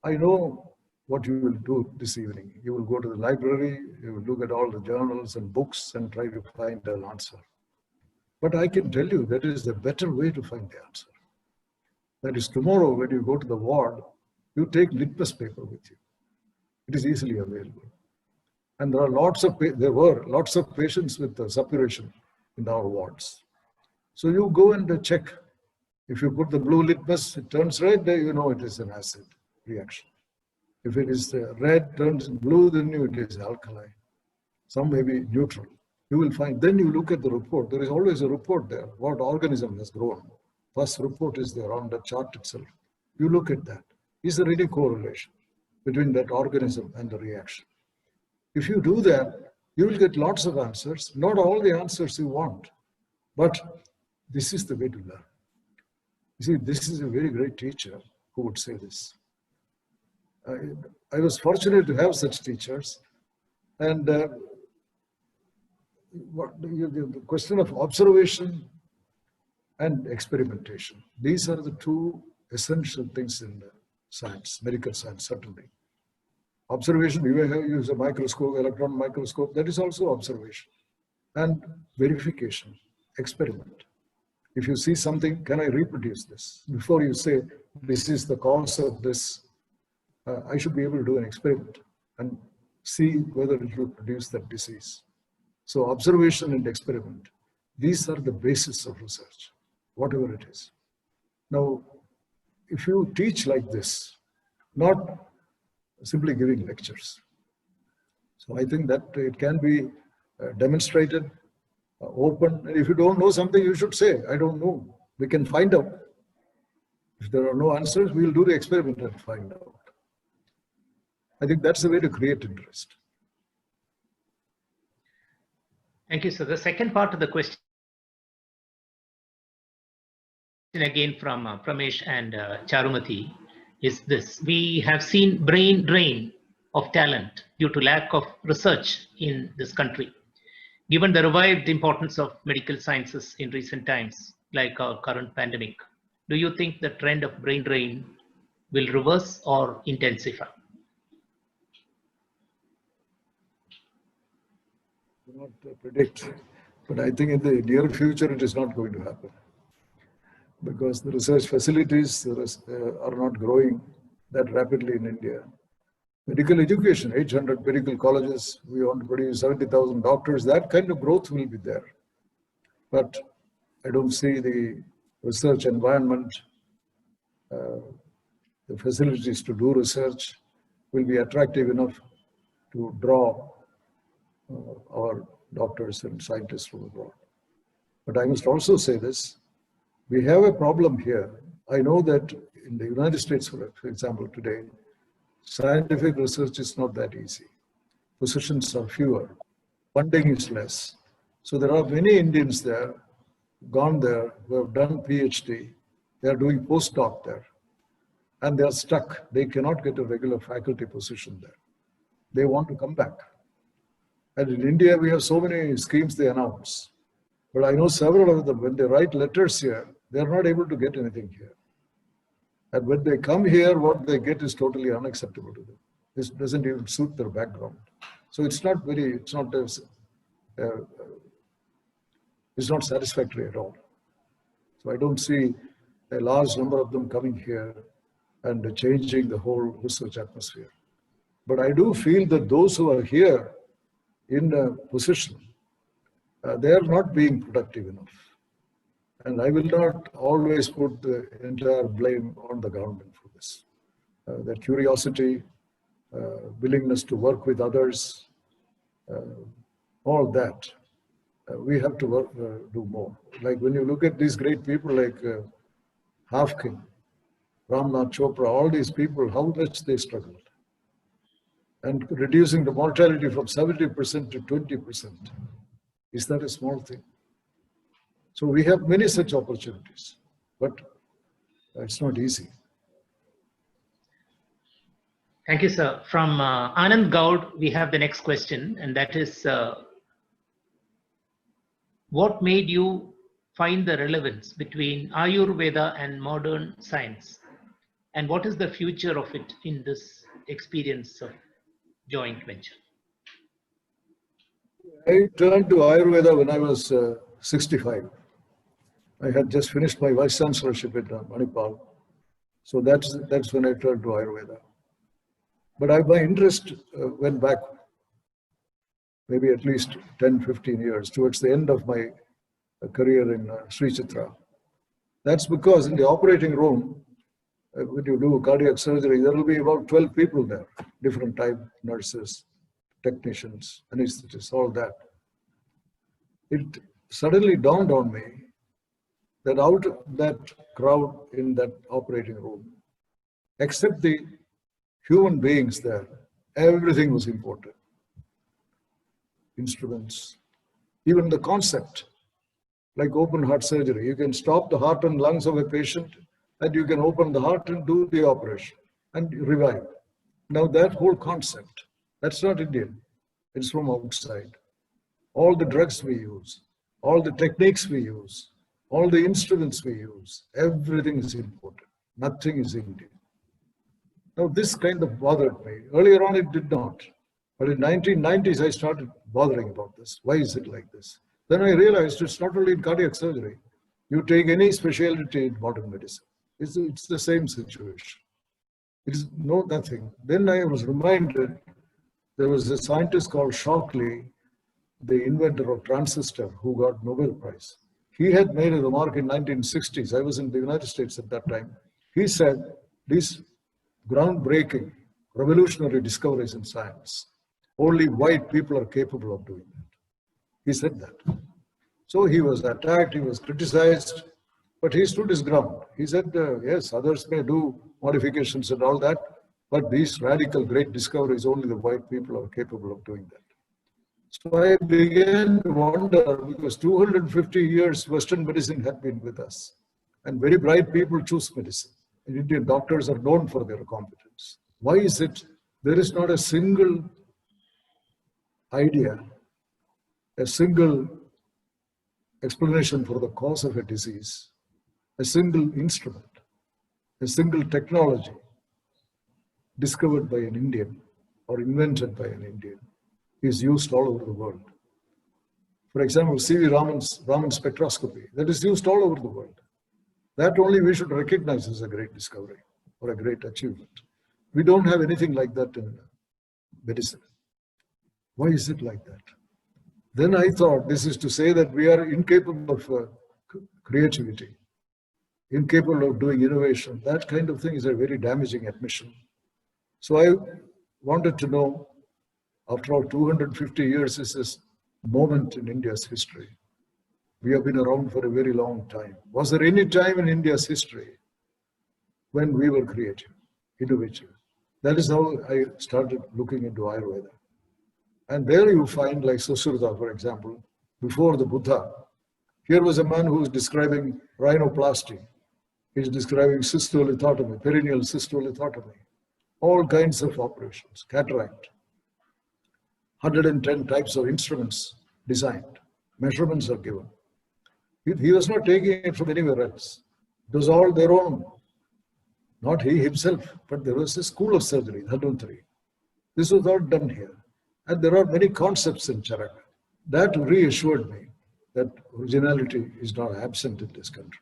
I know what you will do this evening. You will go to the library, you will look at all the journals and books and try to find an answer. But I can tell you that is the better way to find the answer. That is, tomorrow when you go to the ward, you take litmus paper with you. It is easily available. And there were lots of patients with suppuration in our wards. So you go and check. If you put the blue litmus, it turns red, you know it is an acid reaction. If it is red, turns blue, then it is alkali. Some may be neutral. You will find, then you look at the report. There is always a report there, what organism has grown. First report is there on the chart itself. You look at that. Is there any correlation between that organism and the reaction? If you do that, you will get lots of answers, not all the answers you want, but this is the way to learn. You see, this is a very great teacher who would say this. I was fortunate to have such teachers, and the question of observation and experimentation, these are the two essential things in science, medical science, certainly. Observation, you may use a microscope, electron microscope, that is also observation. And verification, experiment. If you see something, can I reproduce this? Before you say, this is the cause of this, I should be able to do an experiment and see whether it will produce that disease. So observation and experiment, these are the basis of research, whatever it is. Now, if you teach like this, not simply giving lectures. So I think that it can be demonstrated, open. And if you don't know something, you should say, I don't know. We can find out. If there are no answers, we'll do the experiment and find out. I think that's the way to create interest. Thank you. So the second part of the question, again from Pramesh and Charumati, is this. We have seen brain drain of talent due to lack of research in this country. Given the revived importance of medical sciences in recent times, like our current pandemic, do you think the trend of brain drain will reverse or intensify? I cannot predict, but I think in the near future it is not going to happen, because the research facilities are not growing that rapidly in India. Medical education, 800 medical colleges, we want to produce 70,000 doctors, that kind of growth will be there. But I don't see the research environment, the facilities to do research will be attractive enough to draw our doctors and scientists from abroad. But I must also say this, we have a problem here. I know that in the United States, for example, today, scientific research is not that easy. Positions are fewer, funding is less. So there are many Indians there, gone there, who have done PhD, they are doing postdoc there, and they are stuck. They cannot get a regular faculty position there. They want to come back. And in India, we have so many schemes they announce. But I know several of them, when they write letters here, they are not able to get anything here. And when they come here, what they get is totally unacceptable to them. This doesn't even suit their background. So it's not satisfactory at all. So I don't see a large number of them coming here and changing the whole research atmosphere. But I do feel that those who are here in a position, they are not being productive enough. And I will not always put the entire blame on the government for this. Their curiosity, willingness to work with others, all that. We have to do more. Like when you look at these great people like Hofkin, Ramnath Chopra, all these people, how much they struggled. And reducing the mortality from 70% to 20%. Is that a small thing? So we have many such opportunities, but it's not easy. Thank you, sir. From Anand Gaud, we have the next question, and that is, what made you find the relevance between Ayurveda and modern science? And what is the future of it in this experience of joint venture? I turned to Ayurveda when I was 65. I had just finished my vice chancellorship at Manipal. So that's when I turned to Ayurveda. But my interest went back maybe at least 10, 15 years towards the end of my career in Sree Chitra. That's because in the operating room, when you do cardiac surgery, there will be about 12 people there, different type nurses, technicians, anesthetists, all that. It suddenly dawned on me that out of that crowd in that operating room, except the human beings there, everything was important. Instruments, even the concept, like open heart surgery. You can stop the heart and lungs of a patient and you can open the heart and do the operation and revive. Now that whole concept, that's not Indian, it's from outside. All the drugs we use, all the techniques we use, all the instruments we use, everything is important. Nothing is Indian. Now this kind of bothered me. Earlier on it did not. But in 1990s, I started bothering about this. Why is it like this? Then I realized it's not only in cardiac surgery. You take any specialty in modern medicine. It's the same situation. It is nothing. Then I was reminded there was a scientist called Shockley, the inventor of transistor, who got Nobel Prize. He had made a remark in 1960s. I was in the United States at that time. He said, these groundbreaking, revolutionary discoveries in science, only white people are capable of doing that. He said that. So he was attacked, he was criticized, but he stood his ground. He said, yes, others may do modifications and all that, but these radical great discoveries, only the white people are capable of doing that. So I began to wonder, because 250 years Western medicine had been with us, and very bright people choose medicine. And Indian doctors are known for their competence. Why is it there is not a single idea, a single explanation for the cause of a disease, a single instrument, a single technology discovered by an Indian or invented by an Indian is used all over the world. For example, C.V. Raman spectroscopy, that is used all over the world. That only we should recognize as a great discovery or a great achievement. We don't have anything like that in medicine. Why is it like that? Then I thought this is to say that we are incapable of creativity, incapable of doing innovation. That kind of thing is a very damaging admission. So I wanted to know, after all, 250 years is this moment in India's history. We have been around for a very long time. Was there any time in India's history when we were creative, innovative? That is how I started looking into Ayurveda. And there you find, like Sushruta, for example, before the Buddha, here was a man who was describing rhinoplasty. He's describing cystolithotomy, perineal cystolithotomy, all kinds of operations, cataract, 110 types of instruments designed, measurements are given. He was not taking it from anywhere else. It was all their own. Not he himself, but there was a school of surgery, Dhanvantari. This was all done here. And there are many concepts in Charaka. That reassured me that originality is not absent in this country.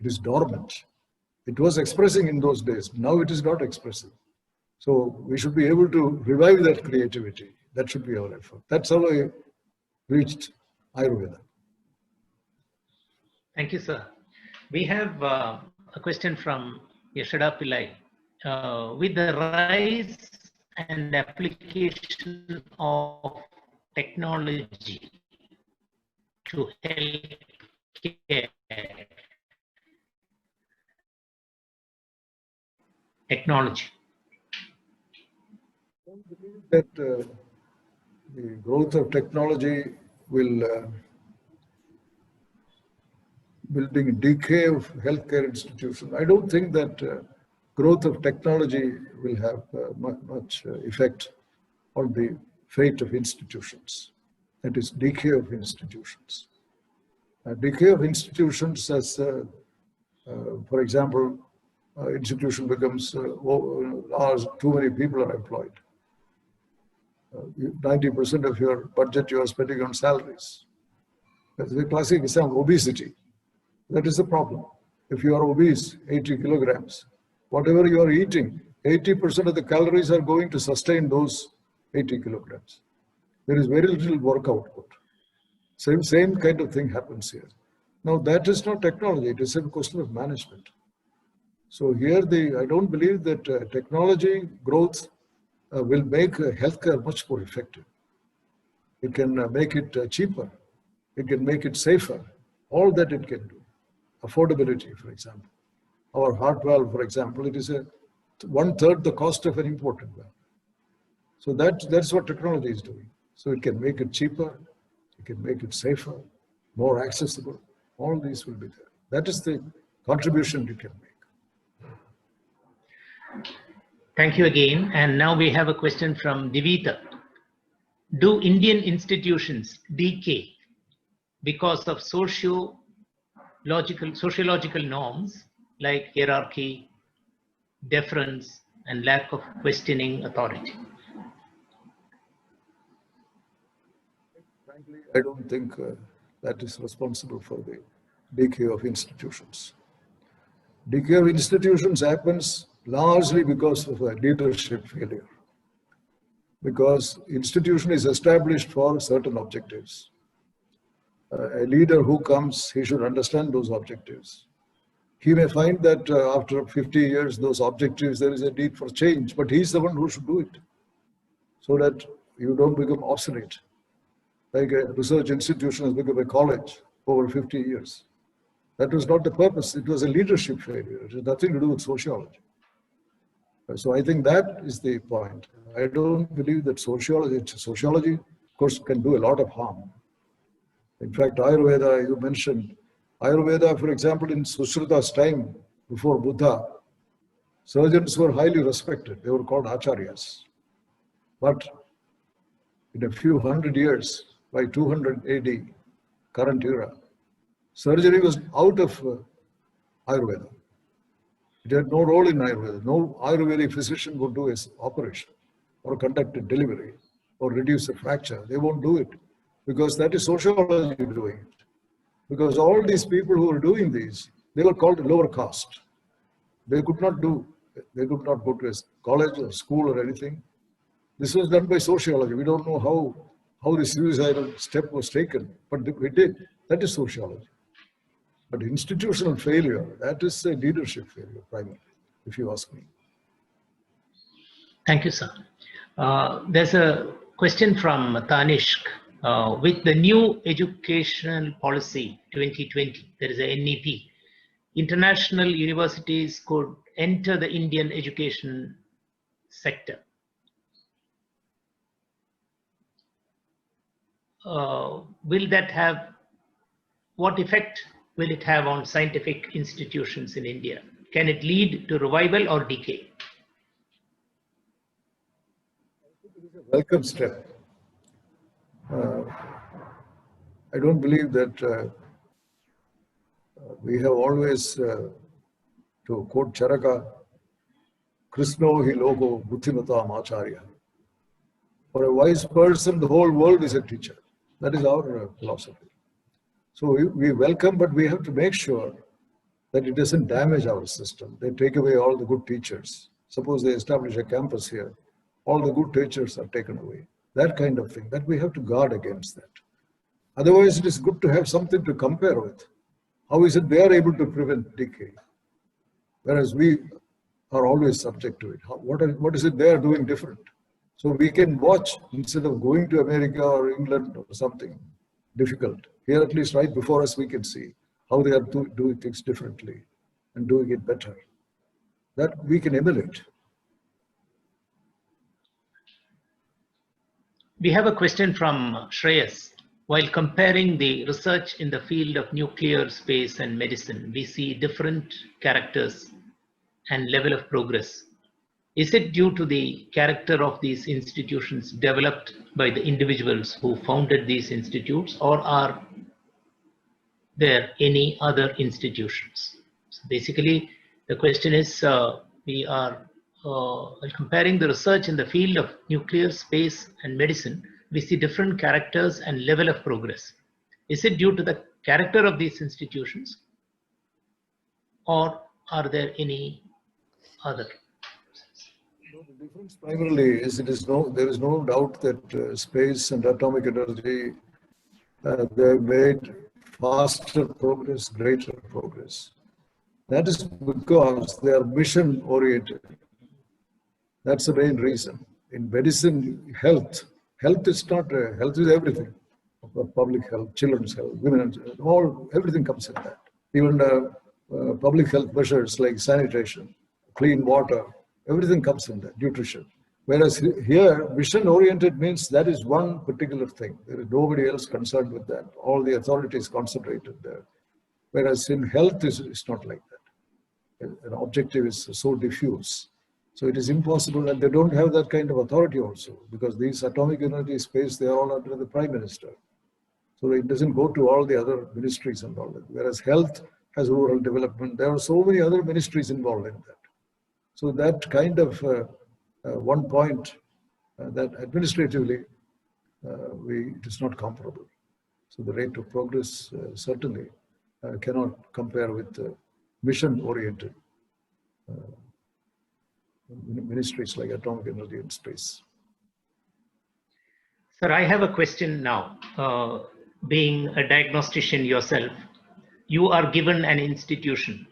It is dormant. It was expressing in those days. Now it is not expressing. So we should be able to revive that creativity. That should be our effort. That's how I reached Ayurveda. Thank you, sir. We have a question from Yashada Pillai. With the rise and application of technology to healthcare, technology. I don't believe that the growth of technology will building decay of healthcare institutions. I don't think that growth of technology will have much effect on the fate of institutions. That is decay of institutions. Decay of institutions as, for example, institution becomes too many people are employed. 90% of your budget you are spending on salaries. That's the classic example, obesity. That is the problem. If you are obese, 80 kilograms, whatever you are eating, 80% of the calories are going to sustain those 80 kilograms. There is very little work output. Same kind of thing happens here. Now that is not technology, it is a question of management. So here I don't believe that technology growth will make healthcare much more effective. It can make it cheaper. It can make it safer. All that it can do. Affordability, for example. Our heart valve, for example, it is 1/3 the cost of an imported valve. So that's what technology is doing. So it can make it cheaper, it can make it safer, more accessible. All these will be there. That is the contribution you can make. Thank you again. And now we have a question from Divita. Do Indian institutions decay because of sociological norms like hierarchy, deference, and lack of questioning authority? Frankly, I don't think that is responsible for the decay of institutions. Decay of institutions happens largely because of a leadership failure. Because institution is established for certain objectives. A leader who comes, he should understand those objectives. He may find that after 50 years, those objectives, there is a need for change, but he's the one who should do it so that you don't become obsolete. Like a research institution has become a college over 50 years. That was not the purpose. It was a leadership failure. It has nothing to do with sociology. So I think that is the point. I don't believe that sociology, of course, can do a lot of harm. In fact, Ayurveda, you mentioned, Ayurveda, for example, in Sushruta's time, before Buddha, surgeons were highly respected. They were called acharyas. But in a few hundred years, by 200 AD, current era, surgery was out of Ayurveda. It had no role in Ayurveda. No Ayurvedic physician would do an operation or conduct a delivery or reduce a fracture. They won't do it because that is sociology doing it. Because all these people who were doing these, they were called lower caste. They could not go to a college or school or anything. This was done by sociology. We don't know how the suicidal step was taken, but we did. That is sociology. But institutional failure, that is a leadership failure, primarily, if you ask me. Thank you, sir. There's a question from Tanishk. With the new educational policy 2020, there is a NEP, international universities could enter the Indian education sector. Will that have, what effect will it have on scientific institutions in India? Can it lead to revival or decay? Welcome step. I don't believe that we have always, to quote Charaka, Krishno hi logo buddhimatam acharya. For a wise person, the whole world is a teacher. That is our philosophy. So we welcome, but we have to make sure that it doesn't damage our system. They take away all the good teachers. Suppose they establish a campus here, all the good teachers are taken away. That kind of thing, that we have to guard against that. Otherwise, it is good to have something to compare with. How is it they are able to prevent decay? Whereas we are always subject to it. What is it they are doing different? So we can watch instead of going to America or England or something difficult. Here, at least right before us, we can see how they are doing things differently and doing it better. That we can emulate. We have a question from Shreyas. While comparing the research in the field of nuclear, space, and medicine, we see different characters and level of progress. Is it due to the character of these institutions developed by the individuals who founded these institutes, or are there any other institutions? So basically, the question is, we are comparing the research in the field of nuclear, space, and medicine, we see different characters and level of progress. Is it due to the character of these institutions, or are there any other? The difference primarily is there is no doubt that space and atomic energy, they made faster progress, greater progress. That is because they are mission oriented. That's the main reason. In medicine, health is not, health is everything. Public health, children's health, women, everything comes in that. Even public health measures like sanitation, clean water, everything comes in that, nutrition. Whereas here, mission-oriented means that is one particular thing. There is nobody else concerned with that. All the authority is concentrated there. Whereas in health, it's not like that. An objective is so diffuse. So it is impossible, and they don't have that kind of authority also, because these atomic energy, space, they are all under the Prime Minister. So it doesn't go to all the other ministries and all that. Whereas health has rural development. There are so many other ministries involved in that. So that kind of one point that administratively it is not comparable. So the rate of progress certainly cannot compare with mission-oriented ministries like atomic energy and space. Sir, I have a question now. Being a diagnostician yourself, you are given an institution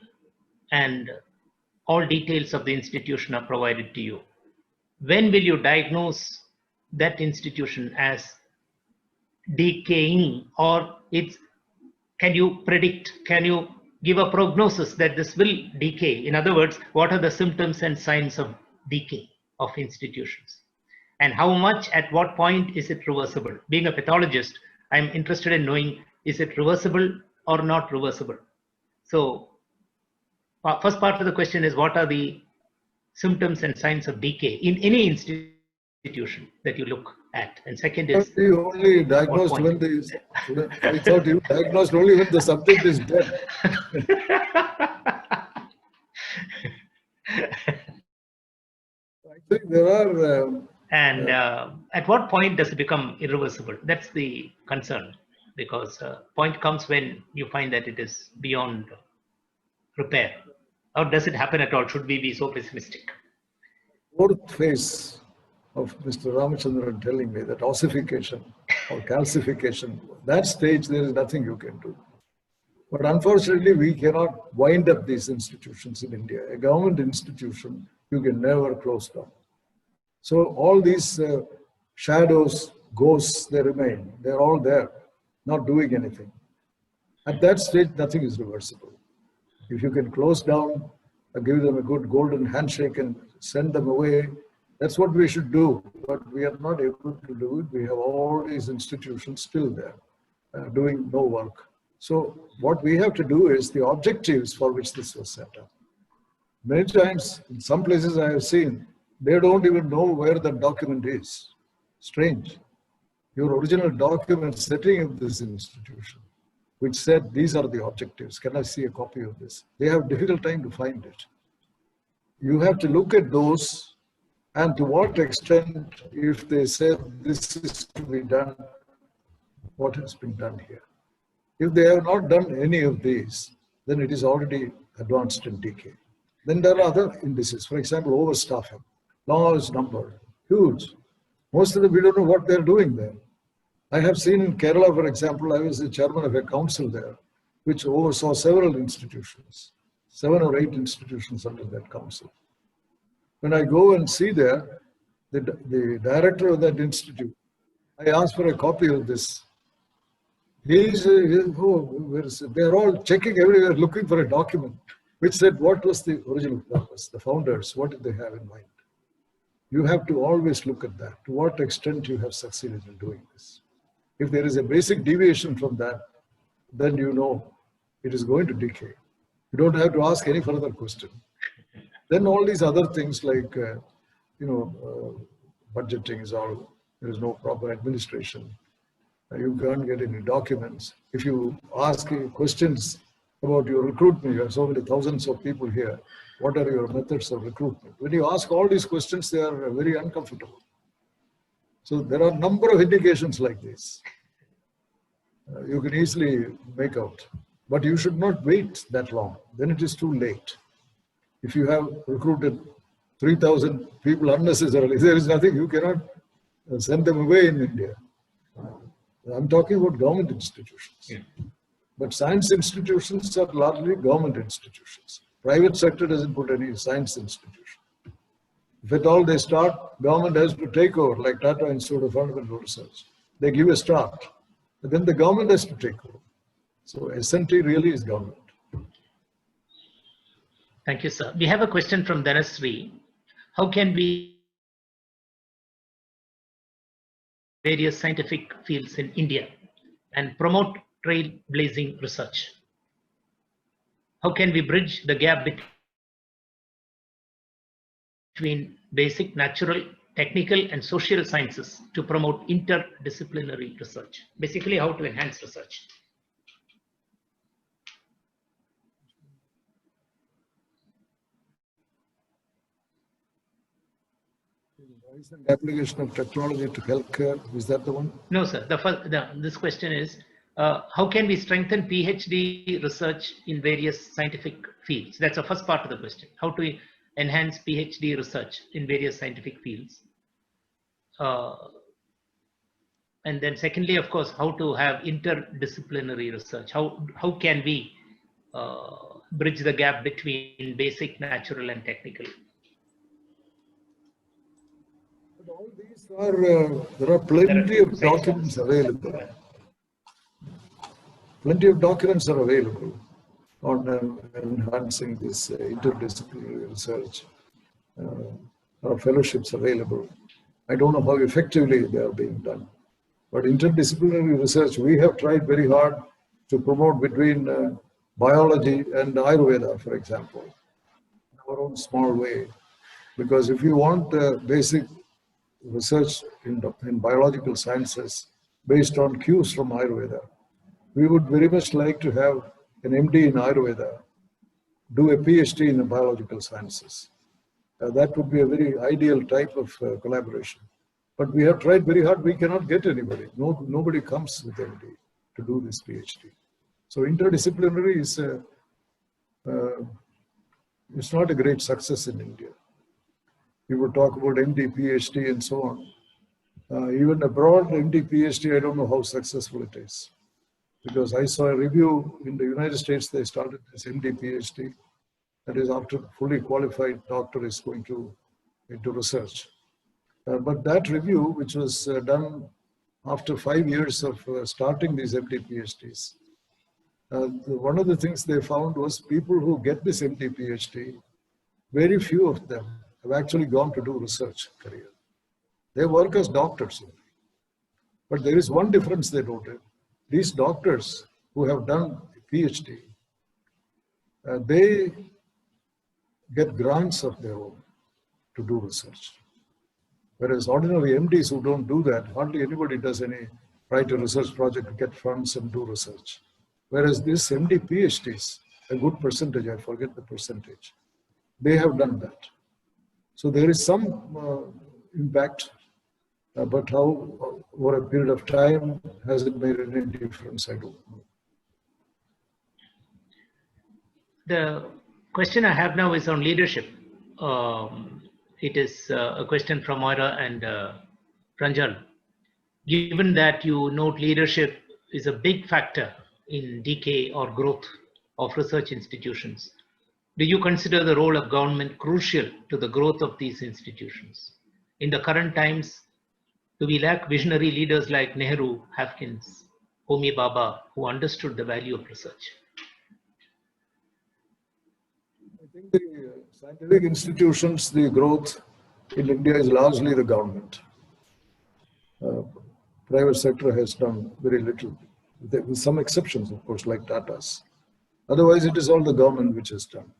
and all details of the institution are provided to you. When will you diagnose that institution as decaying, or can you predict, can you give a prognosis that this will decay? In other words, what are the symptoms and signs of decay of institutions? And how much, at what point is it reversible? Being a pathologist, I'm interested in knowing, is it reversible or not reversible? So first part of the question is, what are the symptoms and signs of decay in any institution that you look at? And second is, you only diagnosed when I thought you diagnosed only when the subject is dead. I think there are. And at what point does it become irreversible? That's the concern, because point comes when you find that it is beyond repair. Or does it happen at all? Should we be so pessimistic? Fourth phase of Mr. Ramachandran telling me that ossification or calcification, that stage there is nothing you can do. But unfortunately, we cannot wind up these institutions in India. A government institution, you can never close down. So all these shadows, ghosts, they remain. They're all there, not doing anything. At that stage, nothing is reversible. If you can close down, give them a good golden handshake and send them away, that's what we should do. But we are not able to do it. We have all these institutions still there, doing no work. So what we have to do is the objectives for which this was set up. Many times, in some places I have seen, they don't even know where the document is. Strange. Your original document setting up this institution, which said these are the objectives. Can I see a copy of this? They have a difficult time to find it. You have to look at those And to what extent, if they say this is to be done, what has been done here? If they have not done any of these, then it is already advanced in decay. Then there are other indices, for example, overstaffing, large number, huge. Most of them, we don't know what they're doing there. I have seen in Kerala, for example, I was the chairman of a council there, which oversaw several institutions, 7 or 8 institutions under that council. When I go and see there, the director of that institute, I asked for a copy of this. They're all checking everywhere, looking for a document, which said what was the original purpose, the founders, what did they have in mind? You have to always look at that, to what extent you have succeeded in doing this. If there is a basic deviation from that, then you know it is going to decay. You don't have to ask any further question. Then all these other things like, budgeting is all, there is no proper administration. You can't get any documents. If you ask questions about your recruitment, you have so many thousands of people here. What are your methods of recruitment? When you ask all these questions, they are very uncomfortable. So there are a number of indications like this. You can easily make out. But you should not wait that long. Then it is too late. If you have recruited 3,000 people unnecessarily, there is nothing, you cannot send them away in India. I'm talking about government institutions. Yeah. But science institutions are largely government institutions. Private sector doesn't put any science institution. If at all they start, government has to take over, like Tata Institute of Fundamental Research. They give a start, but then the government has to take over. So SNT really is government. Thank you, sir. We have a question from Sree. How can we various scientific fields in India and promote trailblazing research? How can we bridge the gap between basic, natural, technical, and social sciences to promote interdisciplinary research? Basically, how to enhance research. Recent application of technology to healthcare, is that the one? No, sir. This question is, how can we strengthen PhD research in various scientific fields? That's the first part of the question. How to enhance PhD research in various scientific fields? And then secondly, of course, how to have interdisciplinary research? How can we bridge the gap between basic, natural, and technical? But all these are, there are plenty of documents available. Plenty of documents are available on enhancing this interdisciplinary research. There are fellowships available. I don't know how effectively they are being done. But interdisciplinary research, we have tried very hard to promote between biology and Ayurveda, for example, in our own small way. Because if you want basic research in biological sciences based on cues from Ayurveda, we would very much like to have an MD in Ayurveda do a PhD in the biological sciences. That would be a very ideal type of collaboration. But we have tried very hard, we cannot get anybody. Nobody comes with MD to do this PhD. So interdisciplinary is it's not a great success in India. People talk about MD, PhD and so on. Even abroad, MD, PhD, I don't know how successful it is. Because I saw a review in the United States, they started this MD, PhD. That is after fully qualified doctor is going into research. But that review, which was done after 5 years of starting these MD, PhDs, one of the things they found was people who get this MD, PhD, very few of them have actually gone to do research career. They work as doctors only. But there is one difference they noted. These doctors who have done PhD, they get grants of their own to do research. Whereas ordinary MDs who don't do that, hardly anybody does any write a research project to get funds and do research. Whereas these MD PhDs, a good percentage, I forget the percentage, they have done that. So there is some impact, but how over a period of time has it made any difference? I don't know. The question I have now is on leadership. It is a question from Moira and Pranjal. Given that you note leadership is a big factor in decay or growth of research institutions, do you consider the role of government crucial to the growth of these institutions? In the current times, do we lack visionary leaders like Nehru, Hofkins, Homi Bhabha, who understood the value of research? I think the scientific institutions, the growth in India is largely the government. Private sector has done very little, with some exceptions, of course, like Tata's. Otherwise, it is all the government which has done.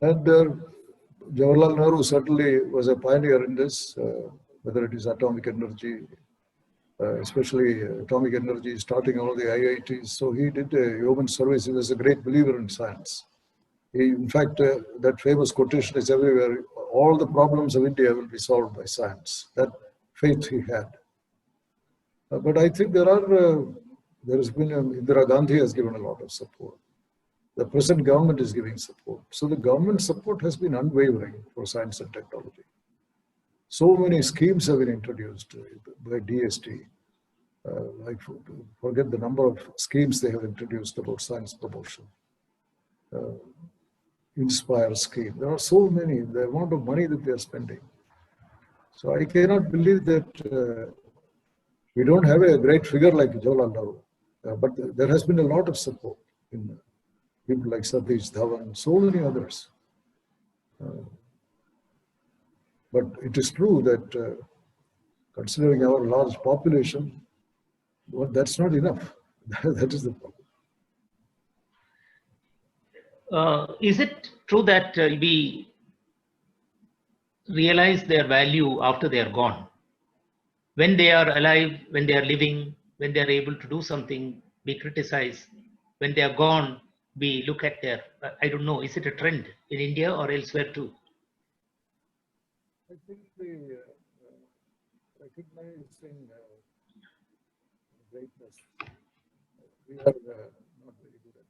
And Jawaharlal Nehru certainly was a pioneer in this, whether it is atomic energy, especially atomic energy, starting all the IITs. So he did a yeoman's service. He was a great believer in science. In fact, that famous quotation is everywhere: all the problems of India will be solved by science. That faith he had. But I think there has been, Indira Gandhi has given a lot of support. The present government is giving support. So the government support has been unwavering for science and technology. So many schemes have been introduced by DST. I forget the number of schemes they have introduced about science promotion. Inspire scheme. There are so many, the amount of money that they are spending. So I cannot believe that we don't have a great figure like Jawaharlal Nehru, but there has been a lot of support in people like Satish Dhawan, so many others. But it is true that considering our large population, well, that's not enough. That is the problem. Is it true that we realize their value after they are gone? When they are alive, when they are living, when they are able to do something, we criticize. When they are gone, we look at their, I don't know, is it a trend in India or elsewhere too? I think the recognizing greatness, we are not very good at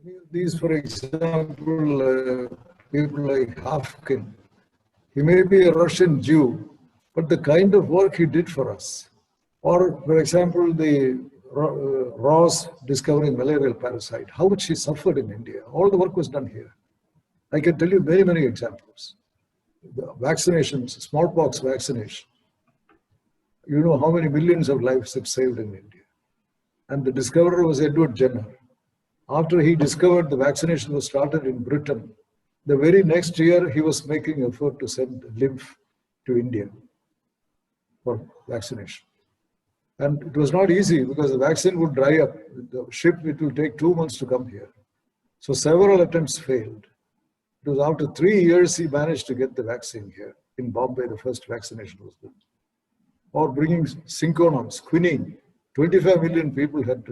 that. These, for example, people like Hofkin, he may be a Russian Jew, but the kind of work he did for us. Or, for example, the Ross discovering malarial parasite, how much he suffered in India. All the work was done here. I can tell you many, many examples. The vaccinations, smallpox vaccination. You know how many millions of lives it saved in India. And the discoverer was Edward Jenner. After he discovered the vaccination was started in Britain, the very next year he was making effort to send lymph to India for vaccination. And it was not easy because the vaccine would dry up. The ship, it will take 2 months to come here. So several attempts failed. It was after 3 years he managed to get the vaccine here. In Bombay, the first vaccination was done. Or bringing synchronons, quinine. 25 million people had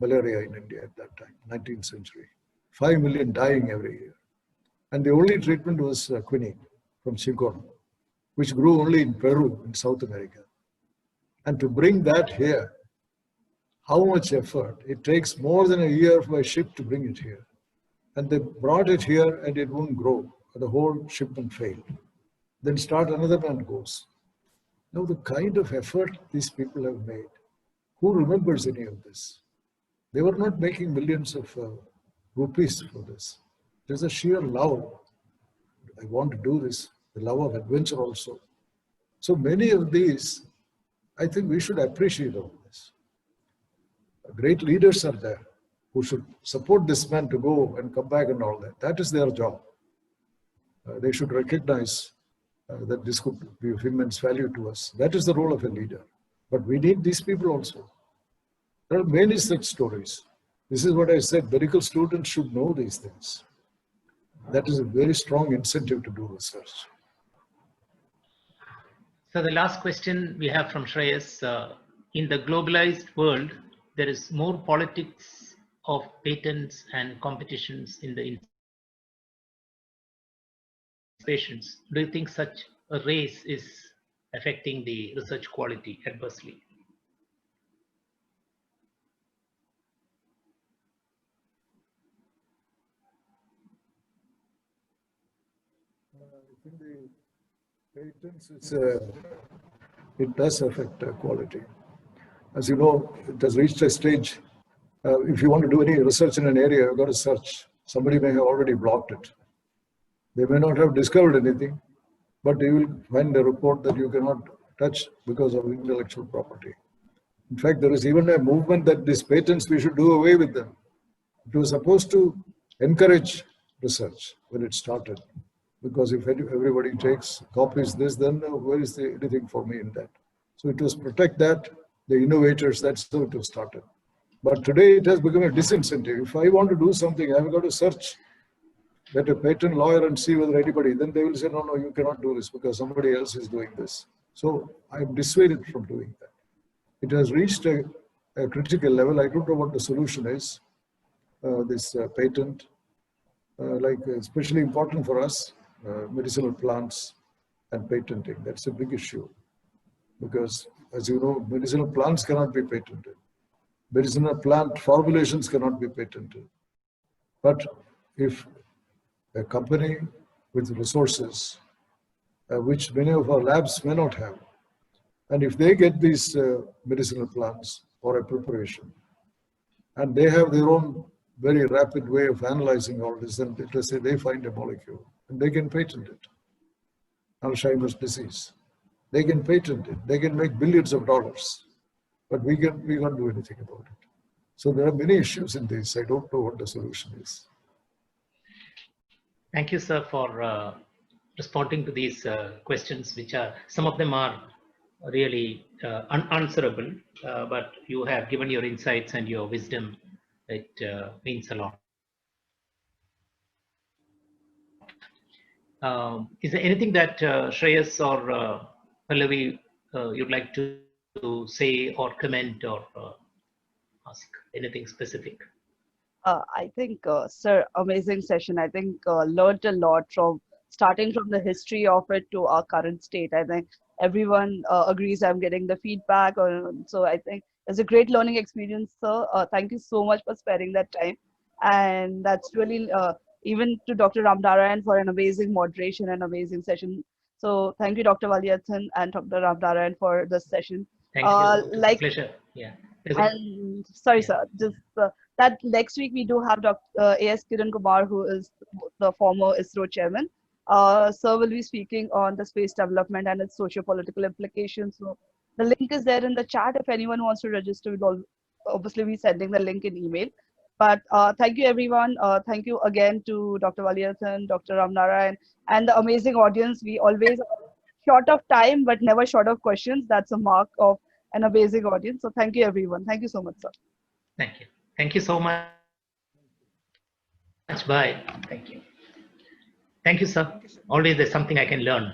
malaria in India at that time, 19th century. 5 million dying every year. And the only treatment was quinine from synchronon, which grew only in Peru, in South America. And to bring that here, how much effort? It takes more than a year for a ship to bring it here. And they brought it here and it won't grow. The whole shipment failed. Then start another one goes. Now the kind of effort these people have made, who remembers any of this? They were not making millions of rupees for this. There's a sheer love. I want to do this, the love of adventure also. So many of these, I think we should appreciate all this. Great leaders are there who should support this man to go and come back and all that. That is their job. They should recognize that this could be of immense value to us. That is the role of a leader. But we need these people also. There are many such stories. This is what I said, medical students should know these things. That is a very strong incentive to do research. So the last question we have from Shreyas, in the globalized world, there is more politics of patents and competitions in the patients, do you think such a race is affecting the research quality adversely? I think the patents, it does affect quality. As you know, it has reached a stage. If you want to do any research in an area, you've got to search. Somebody may have already blocked it. They may not have discovered anything, but you will find a report that you cannot touch because of intellectual property. In fact, there is even a movement that these patents, we should do away with them. It was supposed to encourage research when it started, because if everybody takes copies this, then where is anything for me in that? So it was protect that, the innovators, that's how it was started. But today it has become a disincentive. If I want to do something, I've got to search, get a patent lawyer and see whether anybody, then they will say, no, you cannot do this because somebody else is doing this. So I'm dissuaded from doing that. It has reached a critical level. I don't know what the solution is, this patent, especially important for us, medicinal plants and patenting. That's a big issue because, as you know, medicinal plants cannot be patented. Medicinal plant formulations cannot be patented. But if a company with resources, which many of our labs may not have, and if they get these medicinal plants or a preparation, and they have their own very rapid way of analyzing all this, and let's say they find a molecule, and they can patent it. Alzheimer's disease, they can patent it. They can make billions of dollars, but we can't do anything about it. So there are many issues in this. I don't know what the solution is. Thank you, sir, for responding to these questions, which are, some of them are really unanswerable, but you have given your insights and your wisdom. It means a lot. Is there anything that Shreyas or Pallavi you'd like to say or comment or ask anything specific? I think, sir, amazing session. I think learned a lot from starting from the history of it to our current state. I think everyone agrees. I'm getting the feedback, so I think it's a great learning experience, sir. Thank you so much for sparing that time, and that's really even to Dr. Ramnarayan for an amazing moderation and amazing session. So thank you, Dr. Valiathan and Dr. Ramnarayan for this session. Thank you. It's a pleasure. Yeah. And sorry, Yeah. sir, just that next week we do have Dr. A.S. Kiran Kumar, who is the former ISRO chairman. Sir will be speaking on the space development and its socio-political implications. So the link is there in the chat. If anyone wants to register, we'll obviously be sending the link in email. But thank you, everyone. Thank you again to Dr. Valiathan, Dr. Ramnarayan, and the amazing audience. We always short of time, but never short of questions. That's a mark of an amazing audience. So thank you, everyone. Thank you so much, sir. Thank you. Thank you so much. Bye. Thank you. Thank you, sir. Always there's something I can learn.